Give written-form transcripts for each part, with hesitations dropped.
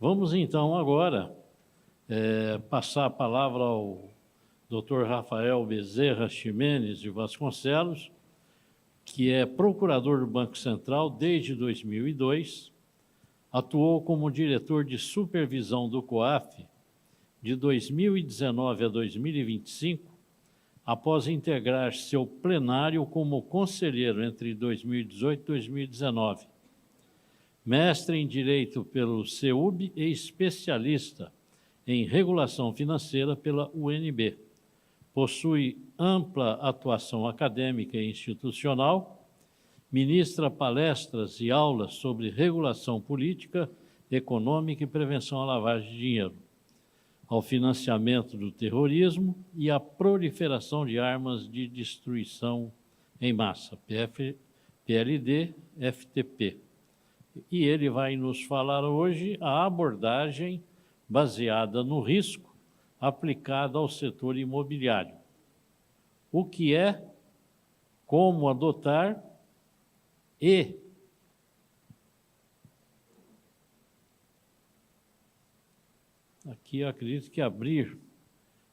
Vamos, então, agora passar a palavra ao Dr. Rafael Bezerra Ximenes de Vasconcelos, que é procurador do Banco Central desde 2002, atuou como diretor de supervisão do COAF de 2019 a 2025, após integrar seu plenário como conselheiro entre 2018 e 2019. Mestre em Direito pelo CEUB e especialista em regulação financeira pela UNB. Possui ampla atuação acadêmica e institucional, ministra palestras e aulas sobre regulação política, econômica e prevenção à lavagem de dinheiro, ao financiamento do terrorismo e à proliferação de armas de destruição em massa, PLD, FTP. E ele vai nos falar hoje a abordagem baseada no risco aplicada ao setor imobiliário. O que é, como adotar e aqui eu acredito que abrir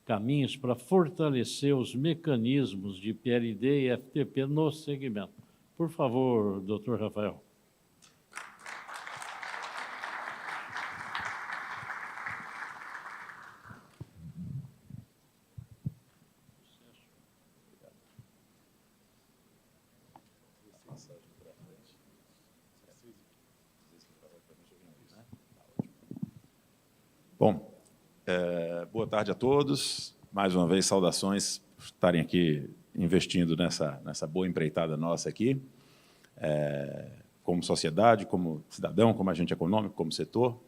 caminhos para fortalecer os mecanismos de PLD e FTP no segmento. Por favor, doutor Rafael. Bom, boa tarde a todos. Mais uma vez, saudações por estarem aqui investindo nessa boa empreitada nossa aqui, como sociedade, como cidadão, como agente econômico, como setor.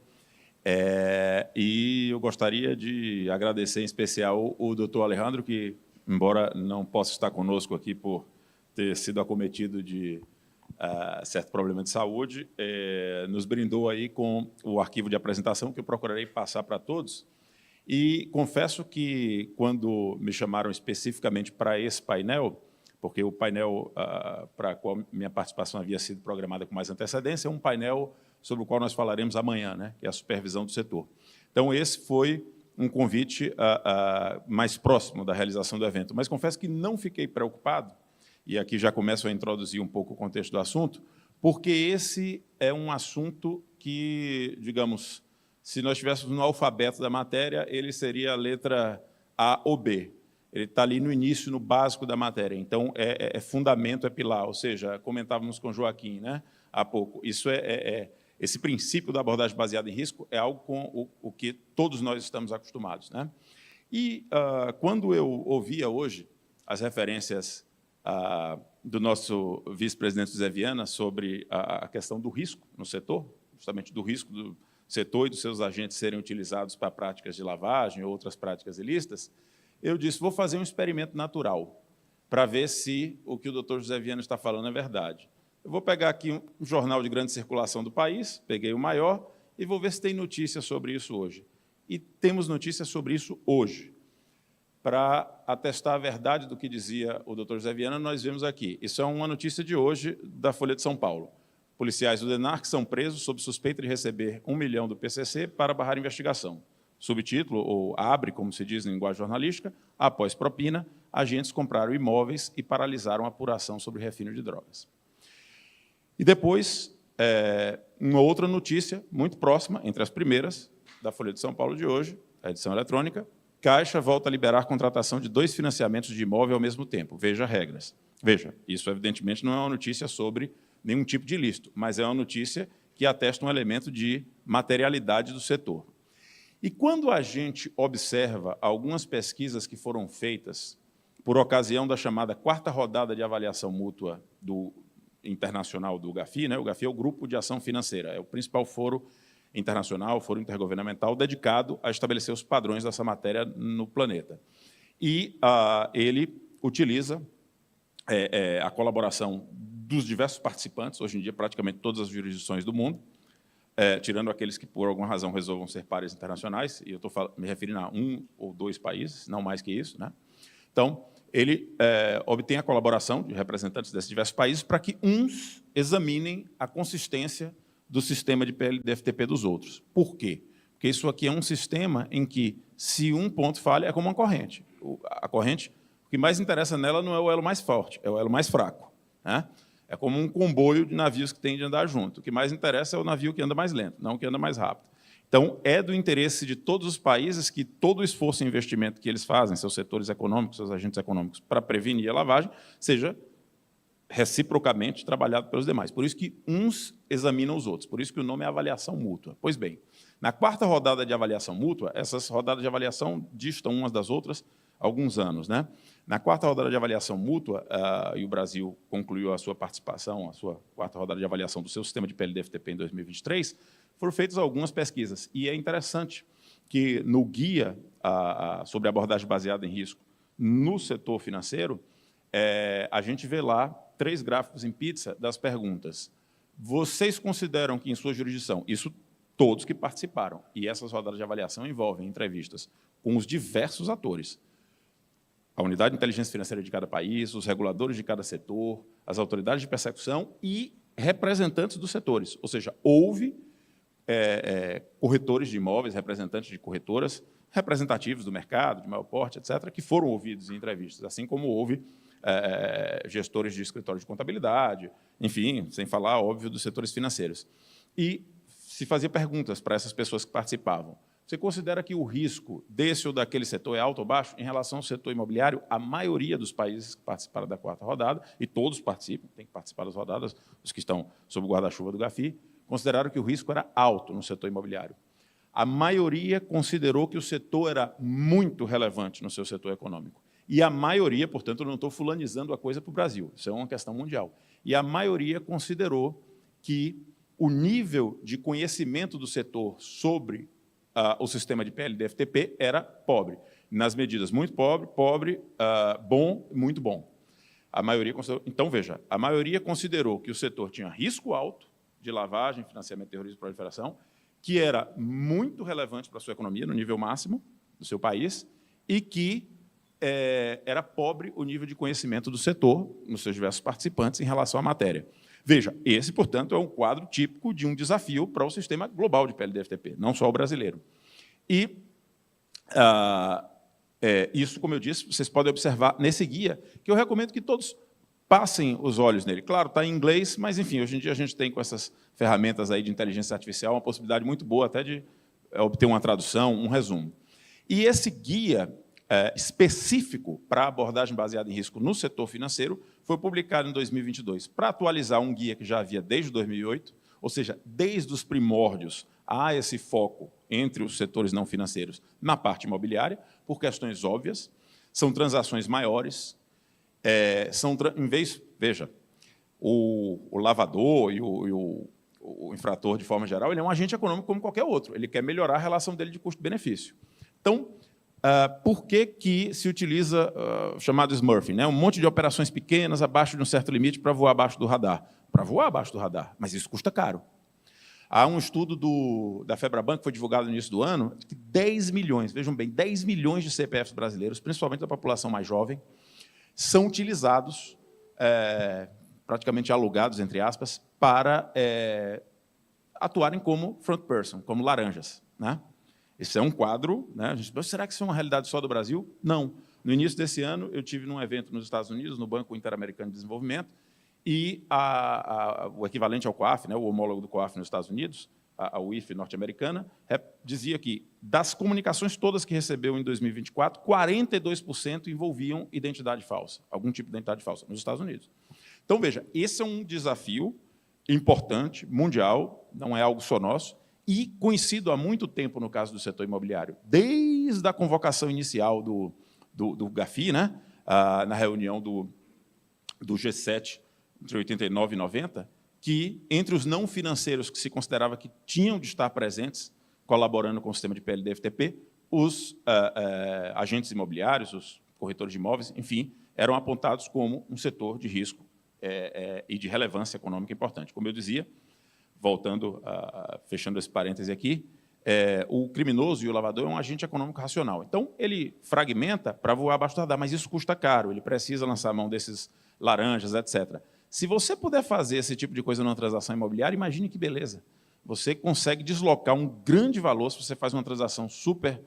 E eu gostaria de agradecer em especial o doutor Alejandro, que, embora não possa estar conosco aqui por ter sido acometido de certo problema de saúde, nos brindou aí com o arquivo de apresentação, que eu procurarei passar para todos. E confesso que, quando me chamaram especificamente para esse painel, porque o painel para o qual minha participação havia sido programada com mais antecedência, é um painel sobre o qual nós falaremos amanhã, né, que é a supervisão do setor. Então, esse foi um convite mais próximo da realização do evento. Mas confesso que não fiquei preocupado, e aqui já começo a introduzir um pouco o contexto do assunto, porque esse é um assunto que, digamos, se nós estivéssemos no alfabeto da matéria, ele seria a letra A ou B. Ele está ali no início, no básico da matéria. Então, é fundamento, é pilar. Ou seja, comentávamos com o Joaquim, né, há pouco, isso esse princípio da abordagem baseada em risco é algo com o que todos nós estamos acostumados, né? E quando eu ouvia hoje as referências do nosso vice-presidente José Viana sobre a questão do risco no setor, justamente do risco do setor e dos seus agentes serem utilizados para práticas de lavagem ou outras práticas ilícitas, eu disse, vou fazer um experimento natural para ver se o que o doutor José Viana está falando é verdade. Eu vou pegar aqui um jornal de grande circulação do país, peguei o maior, e vou ver se tem notícia sobre isso hoje. E temos notícia sobre isso hoje. Para atestar a verdade do que dizia o doutor José Viana, nós vemos aqui. Isso é uma notícia de hoje da Folha de São Paulo. Policiais do DENARC são presos sob suspeita de receber 1 milhão do PCC para barrar investigação. Subtítulo, ou abre, como se diz em linguagem jornalística, após propina, agentes compraram imóveis e paralisaram a apuração sobre refino de drogas. E depois, uma outra notícia muito próxima, entre as primeiras, da Folha de São Paulo de hoje, a edição eletrônica, Caixa volta a liberar contratação de 2 financiamentos de imóvel ao mesmo tempo. Veja regras. Veja, isso evidentemente não é uma notícia sobre nenhum tipo de ilícito, mas é uma notícia que atesta um elemento de materialidade do setor. E quando a gente observa algumas pesquisas que foram feitas por ocasião da chamada 4ª rodada de avaliação mútua internacional do GAFI, né? O GAFI é o Grupo de Ação Financeira, é o principal foro internacional, foro intergovernamental, dedicado a estabelecer os padrões dessa matéria no planeta. E ele utiliza a colaboração dos diversos participantes, hoje em dia praticamente todas as jurisdições do mundo, tirando aqueles que por alguma razão resolvam ser pares internacionais, e eu estou me referindo a 1 ou 2 países, não mais que isso, né? Então, ele obtém a colaboração de representantes desses diversos países para que uns examinem a consistência do sistema de PLD-FTP dos outros. Por quê? Porque isso aqui é um sistema em que, se um ponto falha, é como uma corrente. A corrente, o que mais interessa nela não é o elo mais forte, é o elo mais fraco, né? É como um comboio de navios que tem de andar junto. O que mais interessa é o navio que anda mais lento, não o que anda mais rápido. Então, é do interesse de todos os países que todo o esforço e investimento que eles fazem, seus setores econômicos, seus agentes econômicos, para prevenir a lavagem, seja reciprocamente trabalhado pelos demais. Por isso que uns examinam os outros, por isso que o nome é avaliação mútua. Pois bem, na quarta rodada de avaliação mútua, essas rodadas de avaliação distam umas das outras há alguns anos, né? Na quarta rodada de avaliação mútua, e o Brasil concluiu a sua participação, a sua quarta rodada de avaliação do seu sistema de PLD-FTP em 2023, foram feitas algumas pesquisas. E é interessante que, no guia sobre abordagem baseada em risco no setor financeiro, a gente vê lá 3 gráficos em pizza das perguntas. Vocês consideram que, em sua jurisdição, isso todos que participaram, e essas rodadas de avaliação envolvem entrevistas com os diversos atores, a unidade de inteligência financeira de cada país, os reguladores de cada setor, as autoridades de persecução e representantes dos setores. Ou seja, houve corretores de imóveis, representantes de corretoras, representativos do mercado, de maior porte, etc., que foram ouvidos em entrevistas, assim como houve gestores de escritório de contabilidade, enfim, sem falar, óbvio, dos setores financeiros. E se fazia perguntas para essas pessoas que participavam. Você considera que o risco desse ou daquele setor é alto ou baixo? Em relação ao setor imobiliário, a maioria dos países que participaram da quarta rodada, e todos participam, tem que participar das rodadas, os que estão sob o guarda-chuva do GAFI, consideraram que o risco era alto no setor imobiliário. A maioria considerou que o setor era muito relevante no seu setor econômico. E a maioria, portanto, eu não estou fulanizando a coisa para o Brasil, isso é uma questão mundial. E a maioria considerou que o nível de conhecimento do setor sobre o sistema de PLD-FTP era pobre, nas medidas muito pobre, pobre, bom, muito bom. A maioria considerou, então, veja, a maioria considerou que o setor tinha risco alto de lavagem, financiamento, terrorismo e proliferação, que era muito relevante para a sua economia, no nível máximo do seu país, e que era pobre o nível de conhecimento do setor, nos seus diversos participantes, em relação à matéria. Veja, esse, portanto, é um quadro típico de um desafio para o sistema global de PLD-FTP, não só o brasileiro. E isso, como eu disse, vocês podem observar nesse guia, que eu recomendo que todos passem os olhos nele. Claro, está em inglês, mas, enfim, hoje em dia a gente tem, com essas ferramentas aí de inteligência artificial, uma possibilidade muito boa até de obter uma tradução, um resumo. E esse guia específico para abordagem baseada em risco no setor financeiro foi publicado em 2022 para atualizar um guia que já havia desde 2008, ou seja, desde os primórdios há esse foco entre os setores não financeiros na parte imobiliária, por questões óbvias, são transações maiores, em vez, veja, o lavador e o infrator, de forma geral, ele é um agente econômico como qualquer outro, ele quer melhorar a relação dele de custo-benefício. Então, por que se utiliza chamado smurfing, né? Um monte de operações pequenas abaixo de um certo limite para voar abaixo do radar? Para voar abaixo do radar, mas isso custa caro. Há um estudo da Febraban, que foi divulgado no início do ano, que 10 milhões, vejam bem, 10 milhões de CPFs brasileiros, principalmente da população mais jovem, são utilizados, praticamente alugados, entre aspas, para atuarem como front person, como laranjas, né? Esse é um quadro, né? A gente pensa, será que isso é uma realidade só do Brasil? Não. No início desse ano, eu tive num evento nos Estados Unidos, no Banco Interamericano de Desenvolvimento, e o equivalente ao COAF, né, o homólogo do COAF nos Estados Unidos, a UIF norte-americana, dizia que, das comunicações todas que recebeu em 2024, 42% envolviam identidade falsa, algum tipo de identidade falsa, nos Estados Unidos. Então, veja, esse é um desafio importante, mundial, não é algo só nosso, e conhecido há muito tempo no caso do setor imobiliário, desde a convocação inicial do GAFI, né, na reunião do G7, entre 89 e 90, que, entre os não financeiros que se considerava que tinham de estar presentes, colaborando com o sistema de PLD-FTP, os agentes imobiliários, os corretores de imóveis, enfim, eram apontados como um setor de risco e de relevância econômica importante. Como eu dizia, voltando, fechando esse parêntese aqui, o criminoso e o lavador é um agente econômico racional. Então, ele fragmenta para voar abaixo do radar, mas isso custa caro, ele precisa lançar a mão desses laranjas, etc. Se você puder fazer esse tipo de coisa numa transação imobiliária, imagine que beleza. você consegue deslocar um grande valor, se você faz uma transação super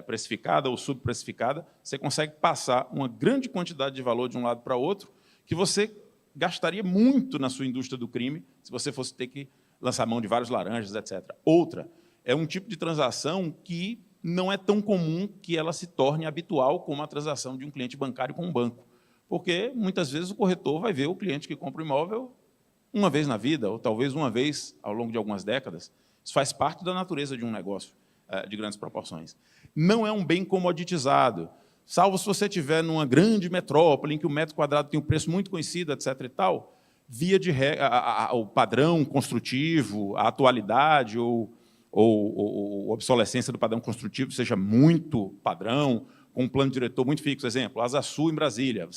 precificada ou subprecificada, você consegue passar uma grande quantidade de valor de um lado para o outro, que você gastaria muito na sua indústria do crime, se você fosse ter que lançar mão de vários laranjas, etc. Outra, é um tipo de transação que não é tão comum que ela se torne habitual como a transação de um cliente bancário com um banco. Porque, muitas vezes, o corretor vai ver o cliente que compra o imóvel uma vez na vida, ou talvez uma vez ao longo de algumas décadas. Isso faz parte da natureza de um negócio de grandes proporções. Não é um bem comoditizado, salvo se você estiver numa grande metrópole, em que o metro quadrado tem um preço muito conhecido, etc. e tal, via de o padrão construtivo, a atualidade ou obsolescência do padrão construtivo seja muito padrão, com um plano diretor muito fixo. Exemplo, Asa Sul em Brasília.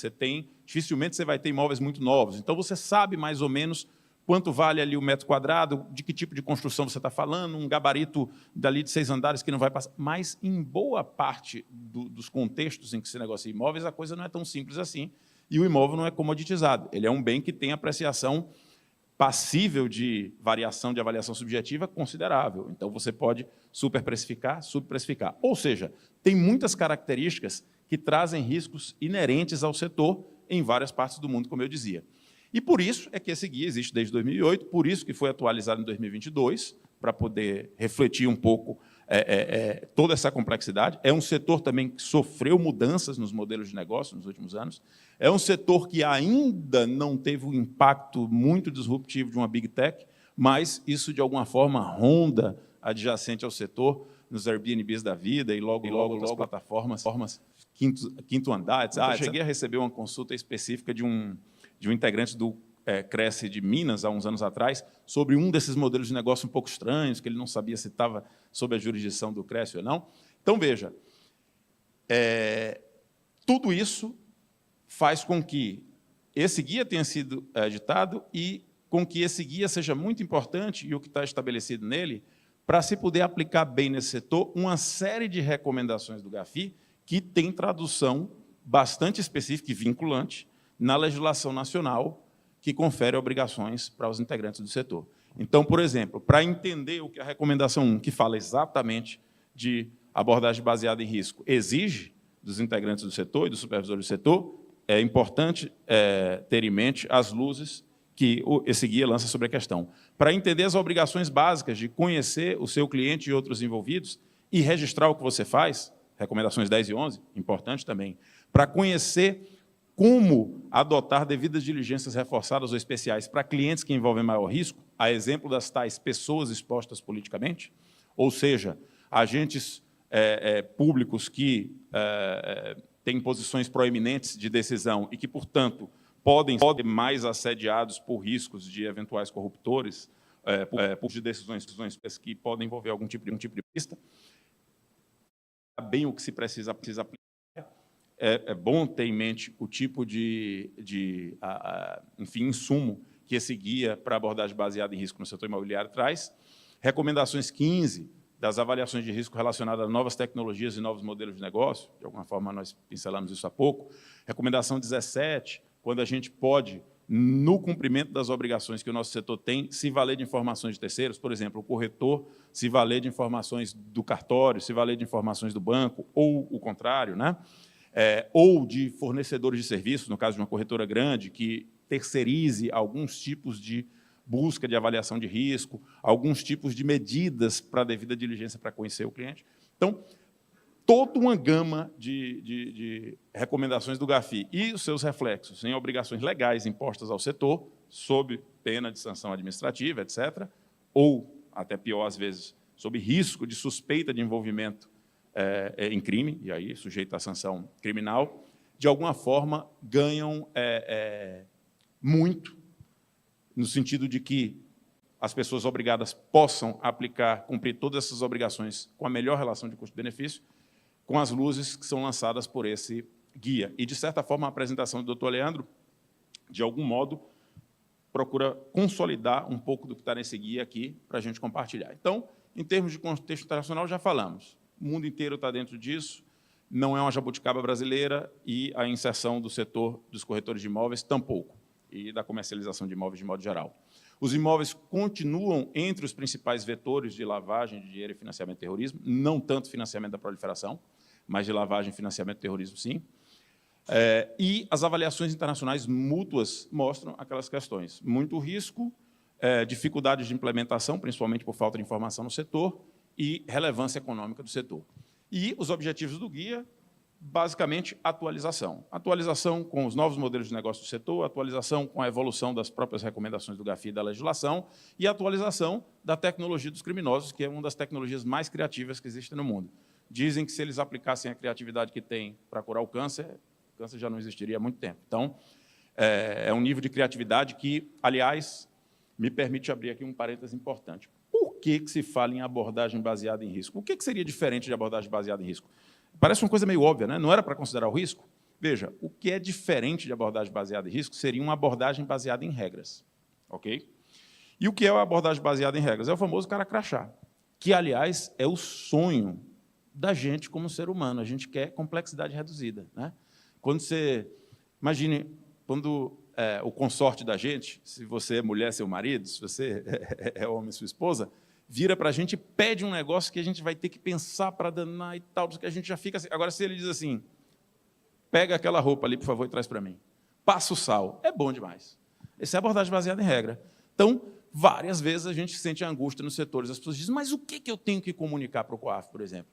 Dificilmente você vai ter imóveis muito novos. Então, você sabe mais ou menos quanto vale ali o metro quadrado, de que tipo de construção você está falando, um gabarito dali de 6 andares que não vai passar. Mas, em boa parte dos contextos em que se negocia imóveis, a coisa não é tão simples assim, e o imóvel não é comoditizado. Ele é um bem que tem apreciação passível de variação de avaliação subjetiva considerável. Então, você pode superprecificar, subprecificar. Ou seja, tem muitas características que trazem riscos inerentes ao setor em várias partes do mundo, como eu dizia. E por isso é que esse guia existe desde 2008, por isso que foi atualizado em 2022, para poder refletir um pouco toda essa complexidade. É um setor também que sofreu mudanças nos modelos de negócio nos últimos anos. É um setor que ainda não teve um impacto muito disruptivo de uma Big Tech, mas isso, de alguma forma, ronda adjacente ao setor, nos Airbnbs da vida e logo as plataformas, quinto andar, etc. Eu cheguei a receber uma consulta específica de um integrante do Cresce de Minas, há uns anos atrás, sobre um desses modelos de negócio um pouco estranhos, que ele não sabia se estava sob a jurisdição do Cresce ou não. Então, veja, tudo isso faz com que esse guia tenha sido editado e com que esse guia seja muito importante, e o que está estabelecido nele, para se poder aplicar bem nesse setor uma série de recomendações do GAFI que tem tradução bastante específica e vinculante na legislação nacional que confere obrigações para os integrantes do setor. Então, por exemplo, para entender o que a recomendação 1, que fala exatamente de abordagem baseada em risco, exige dos integrantes do setor e dos supervisores do setor, é importante ter em mente as luzes que esse guia lança sobre a questão. Para entender as obrigações básicas de conhecer o seu cliente e outros envolvidos e registrar o que você faz, recomendações 10 e 11, importante também, para conhecer como adotar devidas diligências reforçadas ou especiais para clientes que envolvem maior risco, a exemplo das tais pessoas expostas politicamente, ou seja, agentes públicos que têm posições proeminentes de decisão e que, portanto, podem ser mais assediados por riscos de eventuais corruptores, por decisões que podem envolver algum tipo de pista. Bem o que se precisa aplicar. É bom ter em mente o tipo de insumo que esse guia para abordagem baseada em risco no setor imobiliário traz. Recomendações 15 das avaliações de risco relacionadas a novas tecnologias e novos modelos de negócio, de alguma forma nós pincelamos isso há pouco. Recomendação 17, quando a gente pode, no cumprimento das obrigações que o nosso setor tem, se valer de informações de terceiros, por exemplo, o corretor se valer de informações do cartório, se valer de informações do banco, ou o contrário, né? Ou de fornecedores de serviços, no caso de uma corretora grande, que terceirize alguns tipos de busca de avaliação de risco, alguns tipos de medidas para a devida diligência para conhecer o cliente. Então, toda uma gama de recomendações do GAFI e os seus reflexos em obrigações legais impostas ao setor, sob pena de sanção administrativa, etc., ou, até pior às vezes, sob risco de suspeita de envolvimento em crime, e aí sujeito à sanção criminal, de alguma forma ganham muito, no sentido de que as pessoas obrigadas possam cumprir todas essas obrigações com a melhor relação de custo-benefício, com as luzes que são lançadas por esse guia. E, de certa forma, a apresentação do doutor Leandro, de algum modo, procura consolidar um pouco do que está nesse guia aqui para a gente compartilhar. Então, em termos de contexto internacional, já falamos. O mundo inteiro está dentro disso, não é uma jabuticaba brasileira e a inserção do setor dos corretores de imóveis tampouco. e da comercialização de imóveis de modo geral. Os imóveis continuam entre os principais vetores de lavagem de dinheiro e financiamento do terrorismo, não tanto financiamento da proliferação, mas de lavagem e financiamento do terrorismo, sim. E as avaliações internacionais mútuas mostram aquelas questões. Muito risco, dificuldades de implementação, principalmente por falta de informação no setor, e relevância econômica do setor. E os objetivos do guia, basicamente, atualização. Atualização com os novos modelos de negócio do setor, atualização com a evolução das próprias recomendações do GAFI e da legislação, e atualização da tecnologia dos criminosos, que é uma das tecnologias mais criativas que existem no mundo. Dizem que, se eles aplicassem a criatividade que têm para curar o câncer já não existiria há muito tempo. Então, é um nível de criatividade que, aliás, me permite abrir aqui um parêntese importante. Por que se fala em abordagem baseada em risco? O que seria diferente de abordagem baseada em risco? Parece uma coisa meio óbvia, né? Não era para considerar o risco? Veja, o que é diferente de abordagem baseada em risco seria uma abordagem baseada em regras. Ok? E o que é a abordagem baseada em regras? É o famoso cara crachá, que, aliás, é o sonho da gente como ser humano. A gente quer complexidade reduzida, né? Quando você... Imagine, quando o consorte da gente, se você é mulher, seu marido, se você é homem, sua esposa, vira para a gente e pede um negócio que a gente vai ter que pensar para danar e tal, porque a gente já fica assim. Agora, se ele diz assim, pega aquela roupa ali, por favor, e traz para mim. Passa o sal. É bom demais. Essa é a abordagem baseada em regra. Então, várias vezes a gente sente angústia nos setores. As pessoas dizem, mas o que eu tenho que comunicar para o COAF, por exemplo?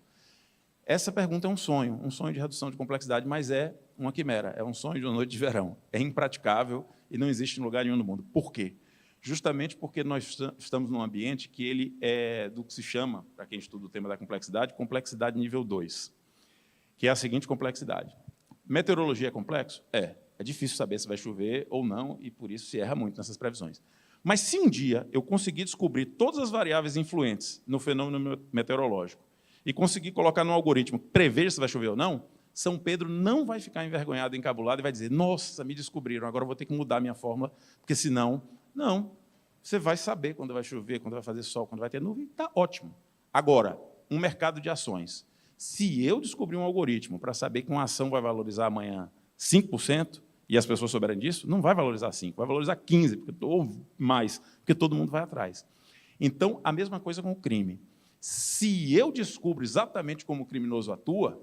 Essa pergunta é um sonho de redução de complexidade, mas é uma quimera, é um sonho de uma noite de verão. É impraticável e não existe em lugar nenhum no mundo. Por quê? Justamente porque nós estamos num ambiente que ele é do que se chama, para quem estuda o tema da complexidade nível 2, que é a seguinte complexidade. Meteorologia é complexo? É difícil saber se vai chover ou não, e por isso se erra muito nessas previsões. Mas se um dia eu conseguir descobrir todas as variáveis influentes no fenômeno meteorológico e conseguir colocar num algoritmo que preveja se vai chover ou não, São Pedro não vai ficar envergonhado, encabulado, e vai dizer, nossa, me descobriram, agora eu vou ter que mudar a minha fórmula, porque senão... Não, você vai saber quando vai chover, quando vai fazer sol, quando vai ter nuvem, está ótimo. Agora, um mercado de ações. Se eu descobrir um algoritmo para saber que uma ação vai valorizar amanhã 5%, e as pessoas souberem disso, não vai valorizar 5%, vai valorizar 15%, ou mais, porque todo mundo vai atrás. Então, a mesma coisa com o crime. Se eu descubro exatamente como o criminoso atua,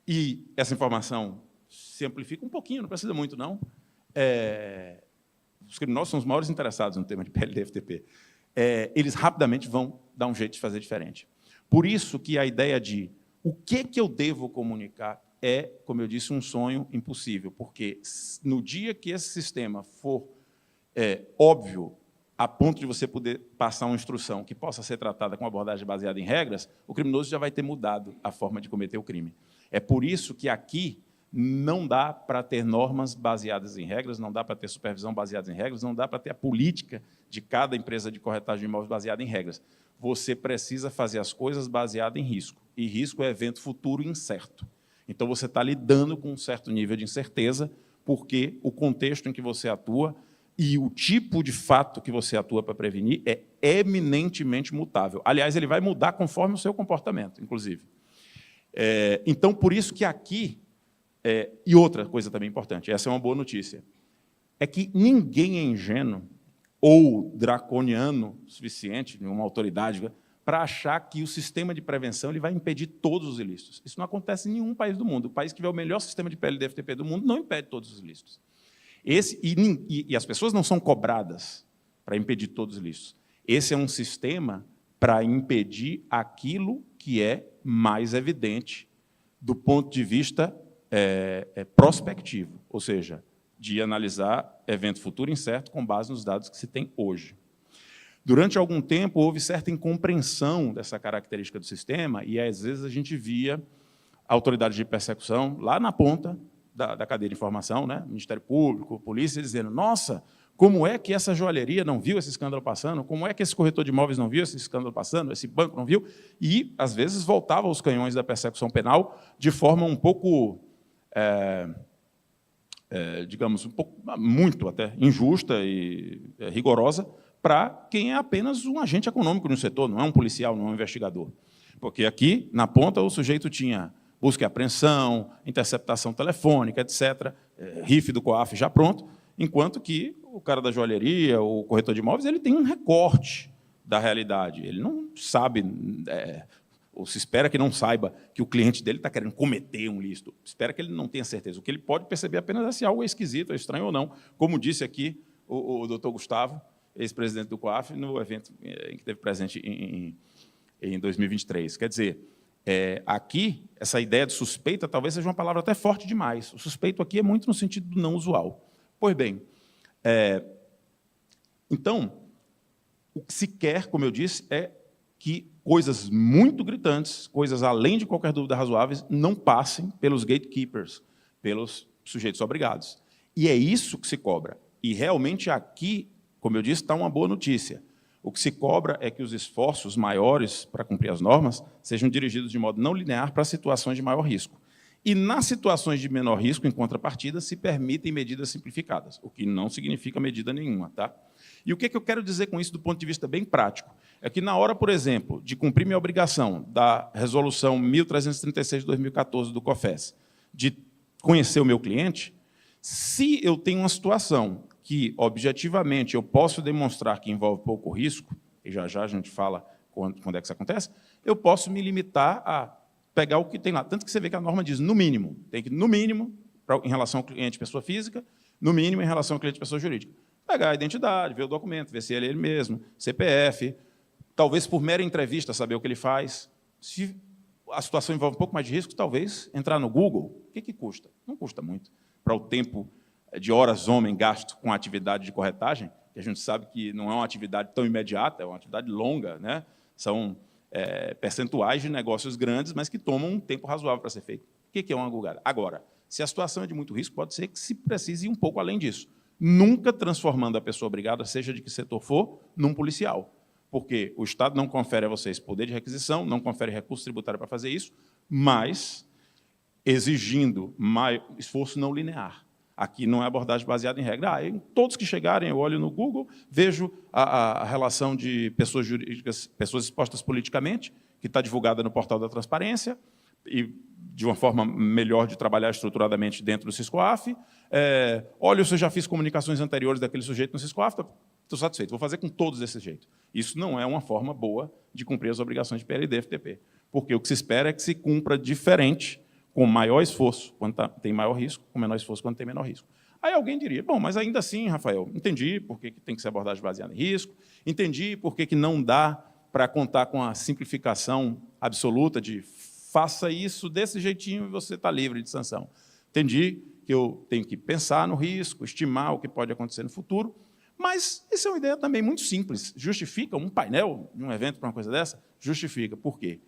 e essa informação se amplifica um pouquinho, não precisa muito, não, os criminosos são os maiores interessados no tema de PLD e FTP, eles rapidamente vão dar um jeito de fazer diferente. Por isso que a ideia de o que eu devo comunicar é, como eu disse, um sonho impossível, porque no dia que esse sistema for óbvio, a ponto de você poder passar uma instrução que possa ser tratada com abordagem baseada em regras, o criminoso já vai ter mudado a forma de cometer o crime. É por isso que aqui não dá para ter normas baseadas em regras, não dá para ter supervisão baseada em regras, não dá para ter a política de cada empresa de corretagem de imóveis baseada em regras. Você precisa fazer as coisas baseadas em risco, e risco é evento futuro incerto. Então, você está lidando com um certo nível de incerteza, porque o contexto em que você atua e o tipo de fato que você atua para prevenir é eminentemente mutável. Aliás, ele vai mudar conforme o seu comportamento, inclusive. Então, por isso que aqui... e outra coisa também importante, essa é uma boa notícia, é que ninguém é ingênuo ou draconiano o suficiente, nenhuma autoridade, para achar que o sistema de prevenção ele vai impedir todos os ilícitos. Isso não acontece em nenhum país do mundo. O país que tiver o melhor sistema de PLD e FTP do mundo não impede todos os ilícitos. E as pessoas não são cobradas para impedir todos os ilícitos. Esse é um sistema para impedir aquilo que é mais evidente do ponto de vista prospectivo, ou seja, de analisar evento futuro incerto com base nos dados que se tem hoje. Durante algum tempo, houve certa incompreensão dessa característica do sistema e, às vezes, a gente via autoridades de persecução lá na ponta da cadeia de informação, né? Ministério Público, polícia, dizendo, nossa, como é que essa joalheria não viu esse escândalo passando? Como é que esse corretor de imóveis não viu esse escândalo passando? Esse banco não viu? E, às vezes, voltava aos canhões da persecução penal de forma um pouco... digamos, muito até injusta e rigorosa para quem é apenas um agente econômico no setor, não é um policial, não é um investigador. Porque aqui, na ponta, o sujeito tinha busca e apreensão, interceptação telefônica, etc., RIF do COAF já pronto, enquanto que o cara da joalheria, o corretor de imóveis, ele tem um recorte da realidade. Ele não sabe, ou se espera que não saiba que o cliente dele está querendo cometer um ilícito. Espera que ele não tenha certeza. O que ele pode perceber apenas é se algo é esquisito, é estranho ou não. Como disse aqui o doutor Gustavo, ex-presidente do COAF, no evento em que esteve presente em 2023. Quer dizer, aqui, essa ideia de suspeita talvez seja uma palavra até forte demais. O suspeito aqui é muito no sentido do não usual. Pois bem, então, o que se quer, como eu disse, é que coisas muito gritantes, coisas além de qualquer dúvida razoável, não passem pelos gatekeepers, pelos sujeitos obrigados. E é isso que se cobra. E, realmente, aqui, como eu disse, está uma boa notícia. O que se cobra é que os esforços maiores para cumprir as normas sejam dirigidos de modo não linear para situações de maior risco. E, nas situações de menor risco, em contrapartida, se permitem medidas simplificadas, o que não significa medida nenhuma. Tá? E o que eu quero dizer com isso do ponto de vista bem prático? É que, na hora, por exemplo, de cumprir minha obrigação da Resolução 1336 de 2014 do COFES, de conhecer o meu cliente, se eu tenho uma situação que, objetivamente, eu posso demonstrar que envolve pouco risco, e já a gente fala quando é que isso acontece, eu posso me limitar a pegar o que tem lá. Tanto que você vê que a norma diz, no mínimo, tem que, no mínimo, em relação ao cliente pessoa física, no mínimo, em relação ao cliente pessoa jurídica. Pegar a identidade, ver o documento, ver se ele é ele mesmo, CPF, talvez por mera entrevista saber o que ele faz. Se a situação envolve um pouco mais de risco, talvez entrar no Google. O que custa? Não custa muito. Para o tempo de horas homem gasto com a atividade de corretagem, que a gente sabe que não é uma atividade tão imediata, é uma atividade longa, né? São percentuais de negócios grandes, mas que tomam um tempo razoável para ser feito. O que é uma Google? Agora, se a situação é de muito risco, pode ser que se precise ir um pouco além disso. Nunca transformando a pessoa obrigada, seja de que setor for, num policial. Porque o Estado não confere a vocês poder de requisição, não confere recurso tributário para fazer isso, mas exigindo esforço não linear. Aqui não é abordagem baseada em regra. Em todos que chegarem, eu olho no Google, vejo a relação de pessoas jurídicas, pessoas expostas politicamente, que está divulgada no portal da transparência, e de uma forma melhor de trabalhar estruturadamente dentro do Siscoaf. Olha, se eu já fiz comunicações anteriores daquele sujeito no Siscoaf, estou satisfeito, vou fazer com todos desse jeito. Isso não é uma forma boa de cumprir as obrigações de PLD e FTP, porque o que se espera é que se cumpra diferente, com maior esforço, quando tem maior risco, com menor esforço, quando tem menor risco. Aí alguém diria, bom, mas ainda assim, Rafael, entendi por que tem que ser abordagem baseada em risco, entendi por que não dá para contar com a simplificação absoluta de faça isso desse jeitinho e você está livre de sanção. Entendi que eu tenho que pensar no risco, estimar o que pode acontecer no futuro, mas isso é uma ideia também muito simples. Justifica um painel de um evento para uma coisa dessa? Justifica. Por quê?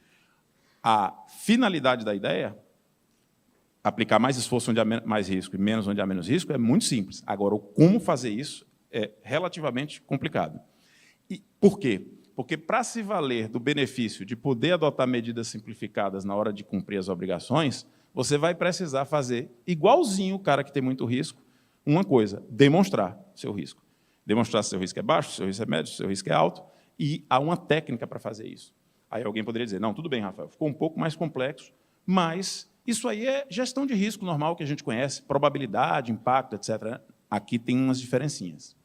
A finalidade da ideia, aplicar mais esforço onde há mais risco e menos onde há menos risco, é muito simples. Agora, o como fazer isso é relativamente complicado. E por quê? Porque, para se valer do benefício de poder adotar medidas simplificadas na hora de cumprir as obrigações, você vai precisar fazer, igualzinho o cara que tem muito risco, uma coisa, demonstrar seu risco. Demonstrar se seu risco é baixo, se seu risco é médio, se seu risco é alto, e há uma técnica para fazer isso. Aí alguém poderia dizer, não, tudo bem, Rafael, ficou um pouco mais complexo, mas isso aí é gestão de risco normal que a gente conhece, probabilidade, impacto, etc. Aqui tem umas diferencinhas.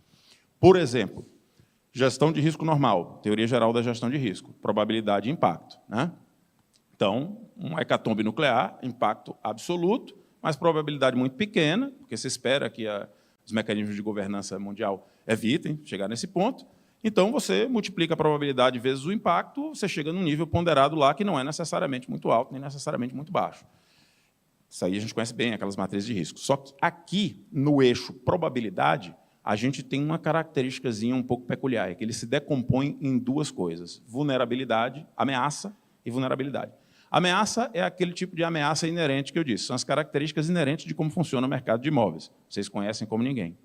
Por exemplo, gestão de risco normal, teoria geral da gestão de risco, probabilidade e impacto. Né? Então, um hecatombe nuclear, impacto absoluto, mas probabilidade muito pequena, porque se espera que os mecanismos de governança mundial evitem chegar nesse ponto. Então, você multiplica a probabilidade vezes o impacto, você chega num nível ponderado lá que não é necessariamente muito alto, nem necessariamente muito baixo. Isso aí a gente conhece bem, aquelas matrizes de risco. Só que aqui, no eixo probabilidade, a gente tem uma característicazinha um pouco peculiar, é que ele se decompõe em duas coisas, vulnerabilidade, ameaça e vulnerabilidade. Ameaça é aquele tipo de ameaça inerente que eu disse, são as características inerentes de como funciona o mercado de imóveis. Vocês conhecem como ninguém.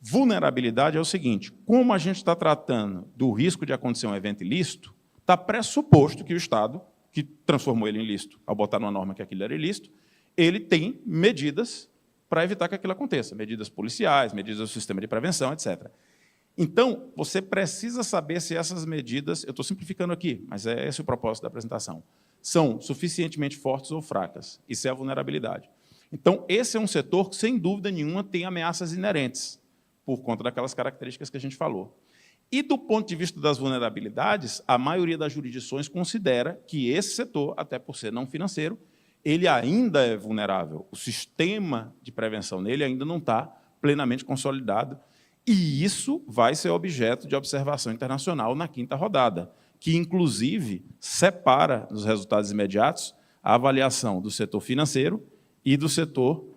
Vulnerabilidade é o seguinte, como a gente está tratando do risco de acontecer um evento ilícito, está pressuposto que o Estado, que transformou ele em ilícito, ao botar numa norma que aquilo era ilícito, ele tem medidas para evitar que aquilo aconteça, medidas policiais, medidas do sistema de prevenção, etc. Então, você precisa saber se essas medidas, eu estou simplificando aqui, mas é esse o propósito da apresentação, são suficientemente fortes ou fracas. Isso é a vulnerabilidade. Então, esse é um setor que, sem dúvida nenhuma, tem ameaças inerentes, por conta daquelas características que a gente falou. E, do ponto de vista das vulnerabilidades, a maioria das jurisdições considera que esse setor, até por ser não financeiro, ele ainda é vulnerável. O sistema de prevenção nele ainda não está plenamente consolidado, e isso vai ser objeto de observação internacional na 5ª rodada, que, inclusive, separa, nos resultados imediatos, a avaliação do setor financeiro e do setor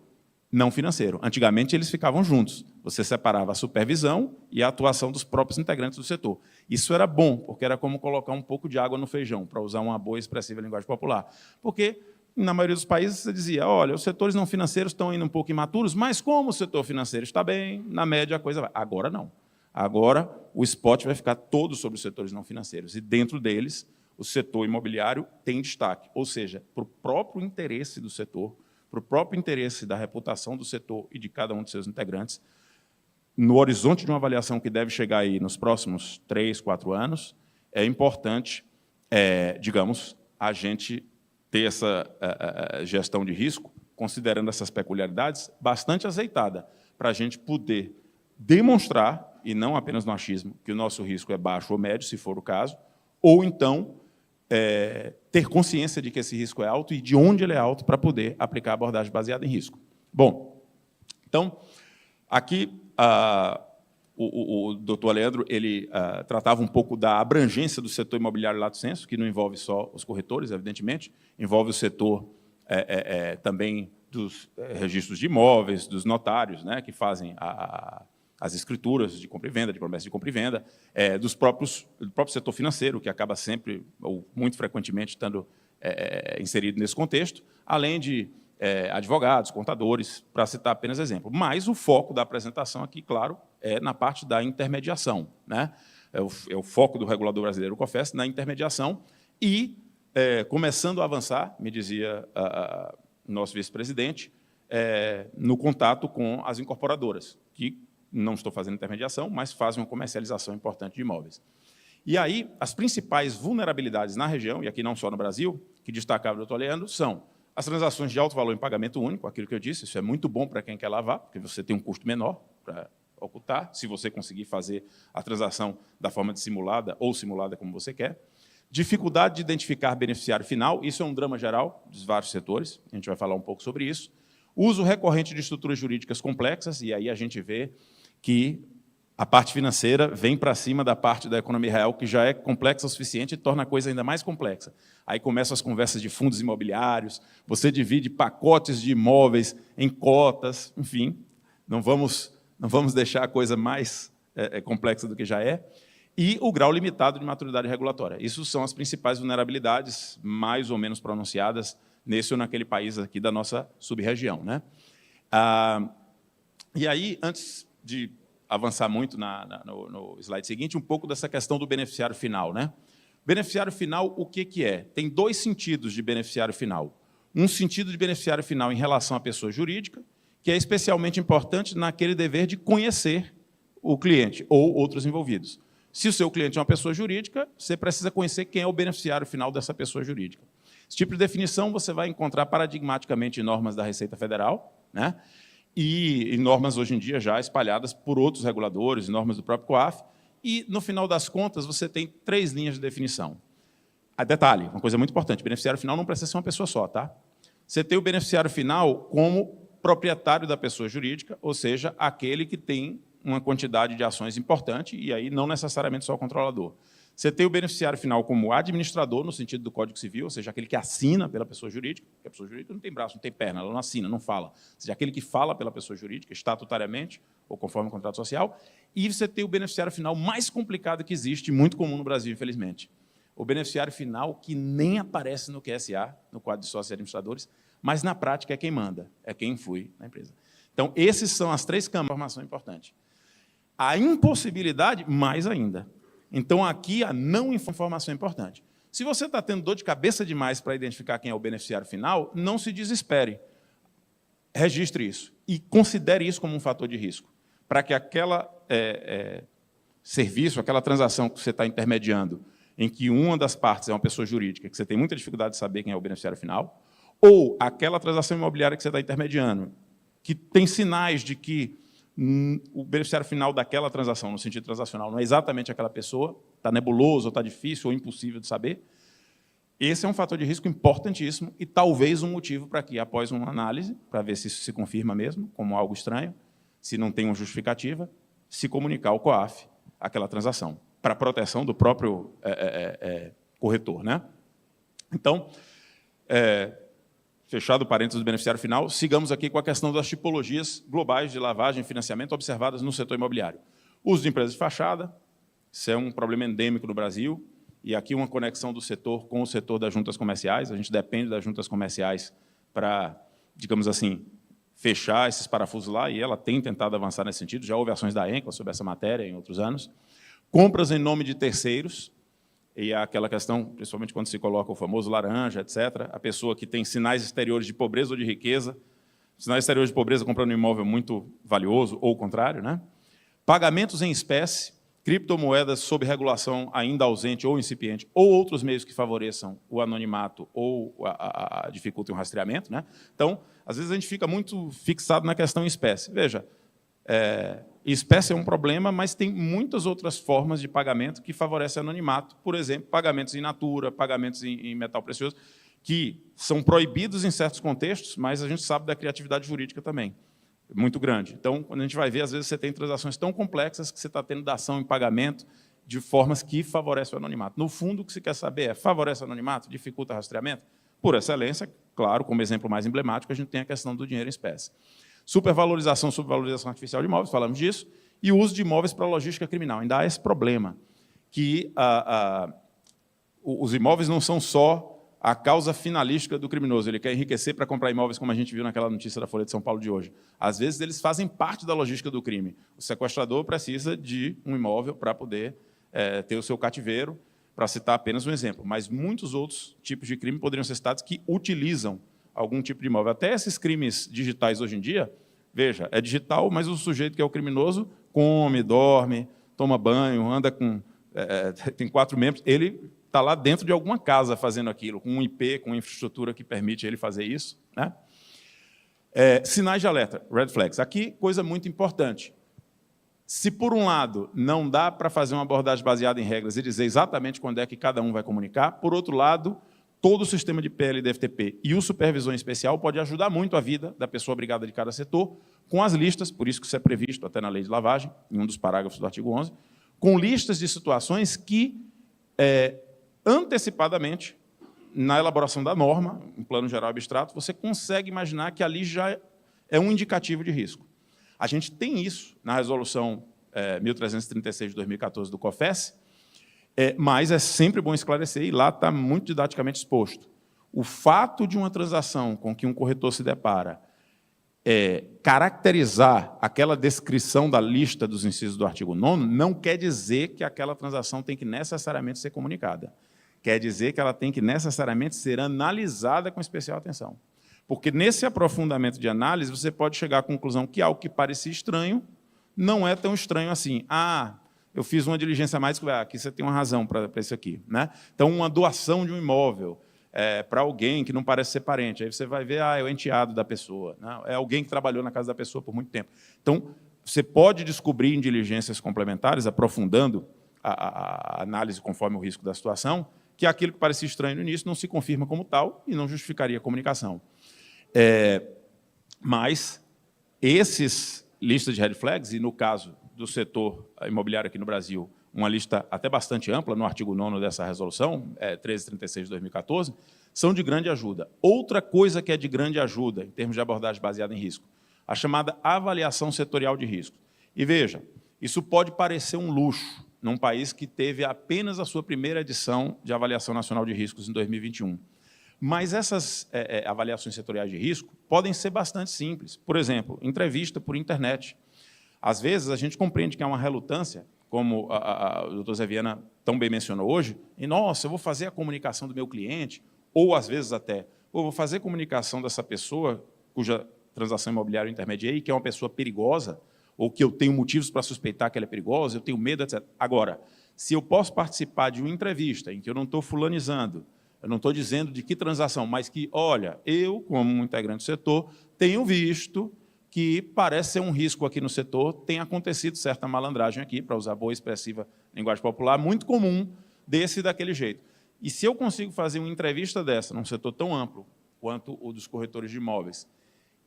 não financeiro. Antigamente, eles ficavam juntos. Você separava a supervisão e a atuação dos próprios integrantes do setor. Isso era bom, porque era como colocar um pouco de água no feijão, para usar uma boa e expressiva linguagem popular. Porque, na maioria dos países, você dizia, olha, os setores não financeiros estão indo um pouco imaturos, mas como o setor financeiro está bem, na média a coisa vai. Agora não. Agora o spot vai ficar todo sobre os setores não financeiros, e dentro deles o setor imobiliário tem destaque, ou seja, para o próprio interesse do setor, para o próprio interesse da reputação do setor e de cada um de seus integrantes, no horizonte de uma avaliação que deve chegar aí nos próximos 3, 4 anos, é importante, digamos, a gente ter essa gestão de risco, considerando essas peculiaridades, bastante azeitada, para a gente poder demonstrar, e não apenas no achismo, que o nosso risco é baixo ou médio, se for o caso, ou então ter consciência de que esse risco é alto e de onde ele é alto para poder aplicar a abordagem baseada em risco. Bom, então, aqui o doutor Leandro ele tratava um pouco da abrangência do setor imobiliário lato sensu, que não envolve só os corretores, evidentemente, envolve o setor também dos registros de imóveis, dos notários, né, que fazem as escrituras de compra e venda, de promessa de compra e venda, do próprio setor financeiro, que acaba sempre, ou muito frequentemente, estando inserido nesse contexto, além de advogados, contadores, para citar apenas exemplo. Mas o foco da apresentação aqui, claro, é na parte da intermediação, né? É o foco do regulador brasileiro, o COFES, na intermediação, e, começando a avançar, me dizia nosso vice-presidente, no contato com as incorporadoras, que não estou fazendo intermediação, mas fazem uma comercialização importante de imóveis. E aí, as principais vulnerabilidades na região, e aqui não só no Brasil, que destacava o doutor Leandro, são as transações de alto valor em pagamento único, aquilo que eu disse, isso é muito bom para quem quer lavar, porque você tem um custo menor para ocultar, se você conseguir fazer a transação da forma dissimulada ou simulada como você quer. Dificuldade de identificar beneficiário final, isso é um drama geral dos vários setores, a gente vai falar um pouco sobre isso. Uso recorrente de estruturas jurídicas complexas, e aí a gente vê que a parte financeira vem para cima da parte da economia real, que já é complexa o suficiente e torna a coisa ainda mais complexa. Aí começam as conversas de fundos imobiliários, você divide pacotes de imóveis em cotas, enfim, não vamos deixar a coisa mais complexa do que já é. E o grau limitado de maturidade regulatória. Isso são as principais vulnerabilidades mais ou menos pronunciadas nesse ou naquele país aqui da nossa sub-região, né? E aí, antes de avançar muito no slide seguinte, um pouco dessa questão do beneficiário final, né? Beneficiário final, o que é? Tem 2 sentidos de beneficiário final. Um sentido de beneficiário final em relação à pessoa jurídica, que é especialmente importante naquele dever de conhecer o cliente ou outros envolvidos. Se o seu cliente é uma pessoa jurídica, você precisa conhecer quem é o beneficiário final dessa pessoa jurídica. Esse tipo de definição você vai encontrar paradigmaticamente em normas da Receita Federal, né? E em normas, hoje em dia, já espalhadas por outros reguladores, normas do próprio COAF, e, no final das contas, você tem 3 linhas de definição. Detalhe, uma coisa muito importante, o beneficiário final não precisa ser uma pessoa só, tá? Você tem o beneficiário final como proprietário da pessoa jurídica, ou seja, aquele que tem uma quantidade de ações importante, e aí não necessariamente só o controlador. Você tem o beneficiário final como administrador, no sentido do Código Civil, ou seja, aquele que assina pela pessoa jurídica, porque a pessoa jurídica não tem braço, não tem perna, ela não assina, não fala. Ou seja, aquele que fala pela pessoa jurídica, estatutariamente, ou conforme o contrato social. E você tem o beneficiário final mais complicado que existe, muito comum no Brasil, infelizmente. O beneficiário final que nem aparece no QSA, no quadro de sócios e administradores, mas, na prática, é quem manda, é quem influi na empresa. Então, esses são as 3 camadas de informação importante. A impossibilidade, mais ainda. Então, aqui, a não informação é importante. Se você está tendo dor de cabeça demais para identificar quem é o beneficiário final, não se desespere. Registre isso e considere isso como um fator de risco, para que aquela serviço, aquela transação que você está intermediando, em que uma das partes é uma pessoa jurídica, que você tem muita dificuldade de saber quem é o beneficiário final, ou aquela transação imobiliária que você está intermediando, que tem sinais de que o beneficiário final daquela transação, no sentido transacional, não é exatamente aquela pessoa, está nebuloso, ou está difícil, ou impossível de saber, esse é um fator de risco importantíssimo e talvez um motivo para que, após uma análise, para ver se isso se confirma mesmo, como algo estranho, se não tem uma justificativa, se comunicar ao COAF aquela transação, para proteção do próprio corretor, né? Então, fechado o parênteses do beneficiário final, sigamos aqui com a questão das tipologias globais de lavagem e financiamento observadas no setor imobiliário. Uso de empresas de fachada, isso é um problema endêmico no Brasil, e aqui uma conexão do setor com o setor das juntas comerciais. A gente depende das juntas comerciais para, digamos assim, fechar esses parafusos lá, e ela tem tentado avançar nesse sentido. Já houve ações da ENCLA sobre essa matéria em outros anos. Compras em nome de terceiros, e aquela questão, principalmente quando se coloca o famoso laranja, etc., a pessoa que tem sinais exteriores de pobreza ou de riqueza, sinais exteriores de pobreza comprando um imóvel muito valioso, ou o contrário, né? Pagamentos em espécie, criptomoedas sob regulação ainda ausente ou incipiente, ou outros meios que favoreçam o anonimato ou dificultem o rastreamento, né? Então, às vezes a gente fica muito fixado na questão espécie. Veja, espécie é um problema, mas tem muitas outras formas de pagamento que favorecem anonimato. Por exemplo, pagamentos in natura, pagamentos em metal precioso, que são proibidos em certos contextos, mas a gente sabe da criatividade jurídica também, muito grande. Então, quando a gente vai ver, às vezes você tem transações tão complexas que você está tendo dação em pagamento de formas que favorecem o anonimato. No fundo, o que se quer saber é, favorece o anonimato, dificulta o rastreamento? Por excelência, claro, como exemplo mais emblemático, a gente tem a questão do dinheiro em espécie. Supervalorização, subvalorização artificial de imóveis, falamos disso, e o uso de imóveis para logística criminal. Ainda há esse problema, que os imóveis não são só a causa finalística do criminoso, ele quer enriquecer para comprar imóveis, como a gente viu naquela notícia da Folha de São Paulo de hoje. Às vezes, eles fazem parte da logística do crime. O sequestrador precisa de um imóvel para poder ter o seu cativeiro, para citar apenas um exemplo. Mas muitos outros tipos de crime poderiam ser citados que utilizam algum tipo de imóvel. Até esses crimes digitais hoje em dia, veja, é digital, mas o sujeito que é o criminoso come, dorme, toma banho, anda com... tem 4 membros, ele está lá dentro de alguma casa fazendo aquilo, com um IP, com infraestrutura que permite ele fazer isso, né? Sinais de alerta, red flags. Aqui, coisa muito importante. Se, por um lado, não dá para fazer uma abordagem baseada em regras e dizer exatamente quando é que cada um vai comunicar, por outro lado, todo o sistema de PL e DFTP e o supervisor em especial pode ajudar muito a vida da pessoa obrigada de cada setor, com as listas, por isso que isso é previsto até na lei de lavagem, em um dos parágrafos do artigo 11, com listas de situações que, antecipadamente, na elaboração da norma, em plano geral abstrato, você consegue imaginar que ali já é um indicativo de risco. A gente tem isso na resolução 1336 de 2014 do COFES, mas é sempre bom esclarecer, e lá está muito didaticamente exposto. O fato de uma transação com que um corretor se depara caracterizar aquela descrição da lista dos incisos do artigo 9º não quer dizer que aquela transação tem que necessariamente ser comunicada. Quer dizer que ela tem que necessariamente ser analisada com especial atenção. Porque nesse aprofundamento de análise, você pode chegar à conclusão que algo que parecia estranho não é tão estranho assim. Eu fiz uma diligência a mais, aqui você tem uma razão para isso aqui, né? Então, uma doação de um imóvel para alguém que não parece ser parente. Aí você vai ver, é o enteado da pessoa, né? É alguém que trabalhou na casa da pessoa por muito tempo. Então, você pode descobrir em diligências complementares, aprofundando a análise conforme o risco da situação, que aquilo que parecia estranho no início não se confirma como tal e não justificaria a comunicação. Mas esses listas de red flags, e no caso do setor imobiliário aqui no Brasil, uma lista até bastante ampla, no artigo 9º dessa resolução, 1336 de 2014, são de grande ajuda. Outra coisa que é de grande ajuda, em termos de abordagem baseada em risco, a chamada avaliação setorial de risco. E veja, isso pode parecer um luxo num país que teve apenas a sua primeira edição de avaliação nacional de riscos em 2021. Mas essas avaliações setoriais de risco podem ser bastante simples. Por exemplo, entrevista por internet. Às vezes, a gente compreende que há uma relutância, como o doutor Zé Viana tão bem mencionou hoje, e, nossa, eu vou fazer a comunicação do meu cliente, ou, às vezes, até, vou fazer a comunicação dessa pessoa cuja transação imobiliária eu intermediei, que é uma pessoa perigosa, ou que eu tenho motivos para suspeitar que ela é perigosa, eu tenho medo, etc. Agora, se eu posso participar de uma entrevista em que eu não estou fulanizando, Eu não estou dizendo de que transação, mas que, olha, eu, como um integrante do setor, tenho visto que parece ser um risco aqui no setor, tem acontecido certa malandragem aqui, para usar boa expressiva linguagem popular, muito comum desse e daquele jeito. E se eu consigo fazer uma entrevista dessa, num setor tão amplo quanto o dos corretores de imóveis,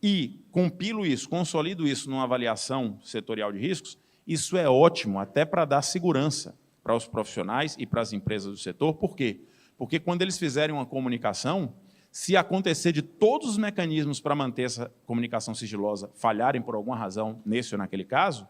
e compilo isso, consolido isso numa avaliação setorial de riscos, isso é ótimo até para dar segurança para os profissionais e para as empresas do setor. Por quê? Porque quando eles fizerem uma comunicação, se acontecer de todos os mecanismos para manter essa comunicação sigilosa falharem por alguma razão, nesse ou naquele caso,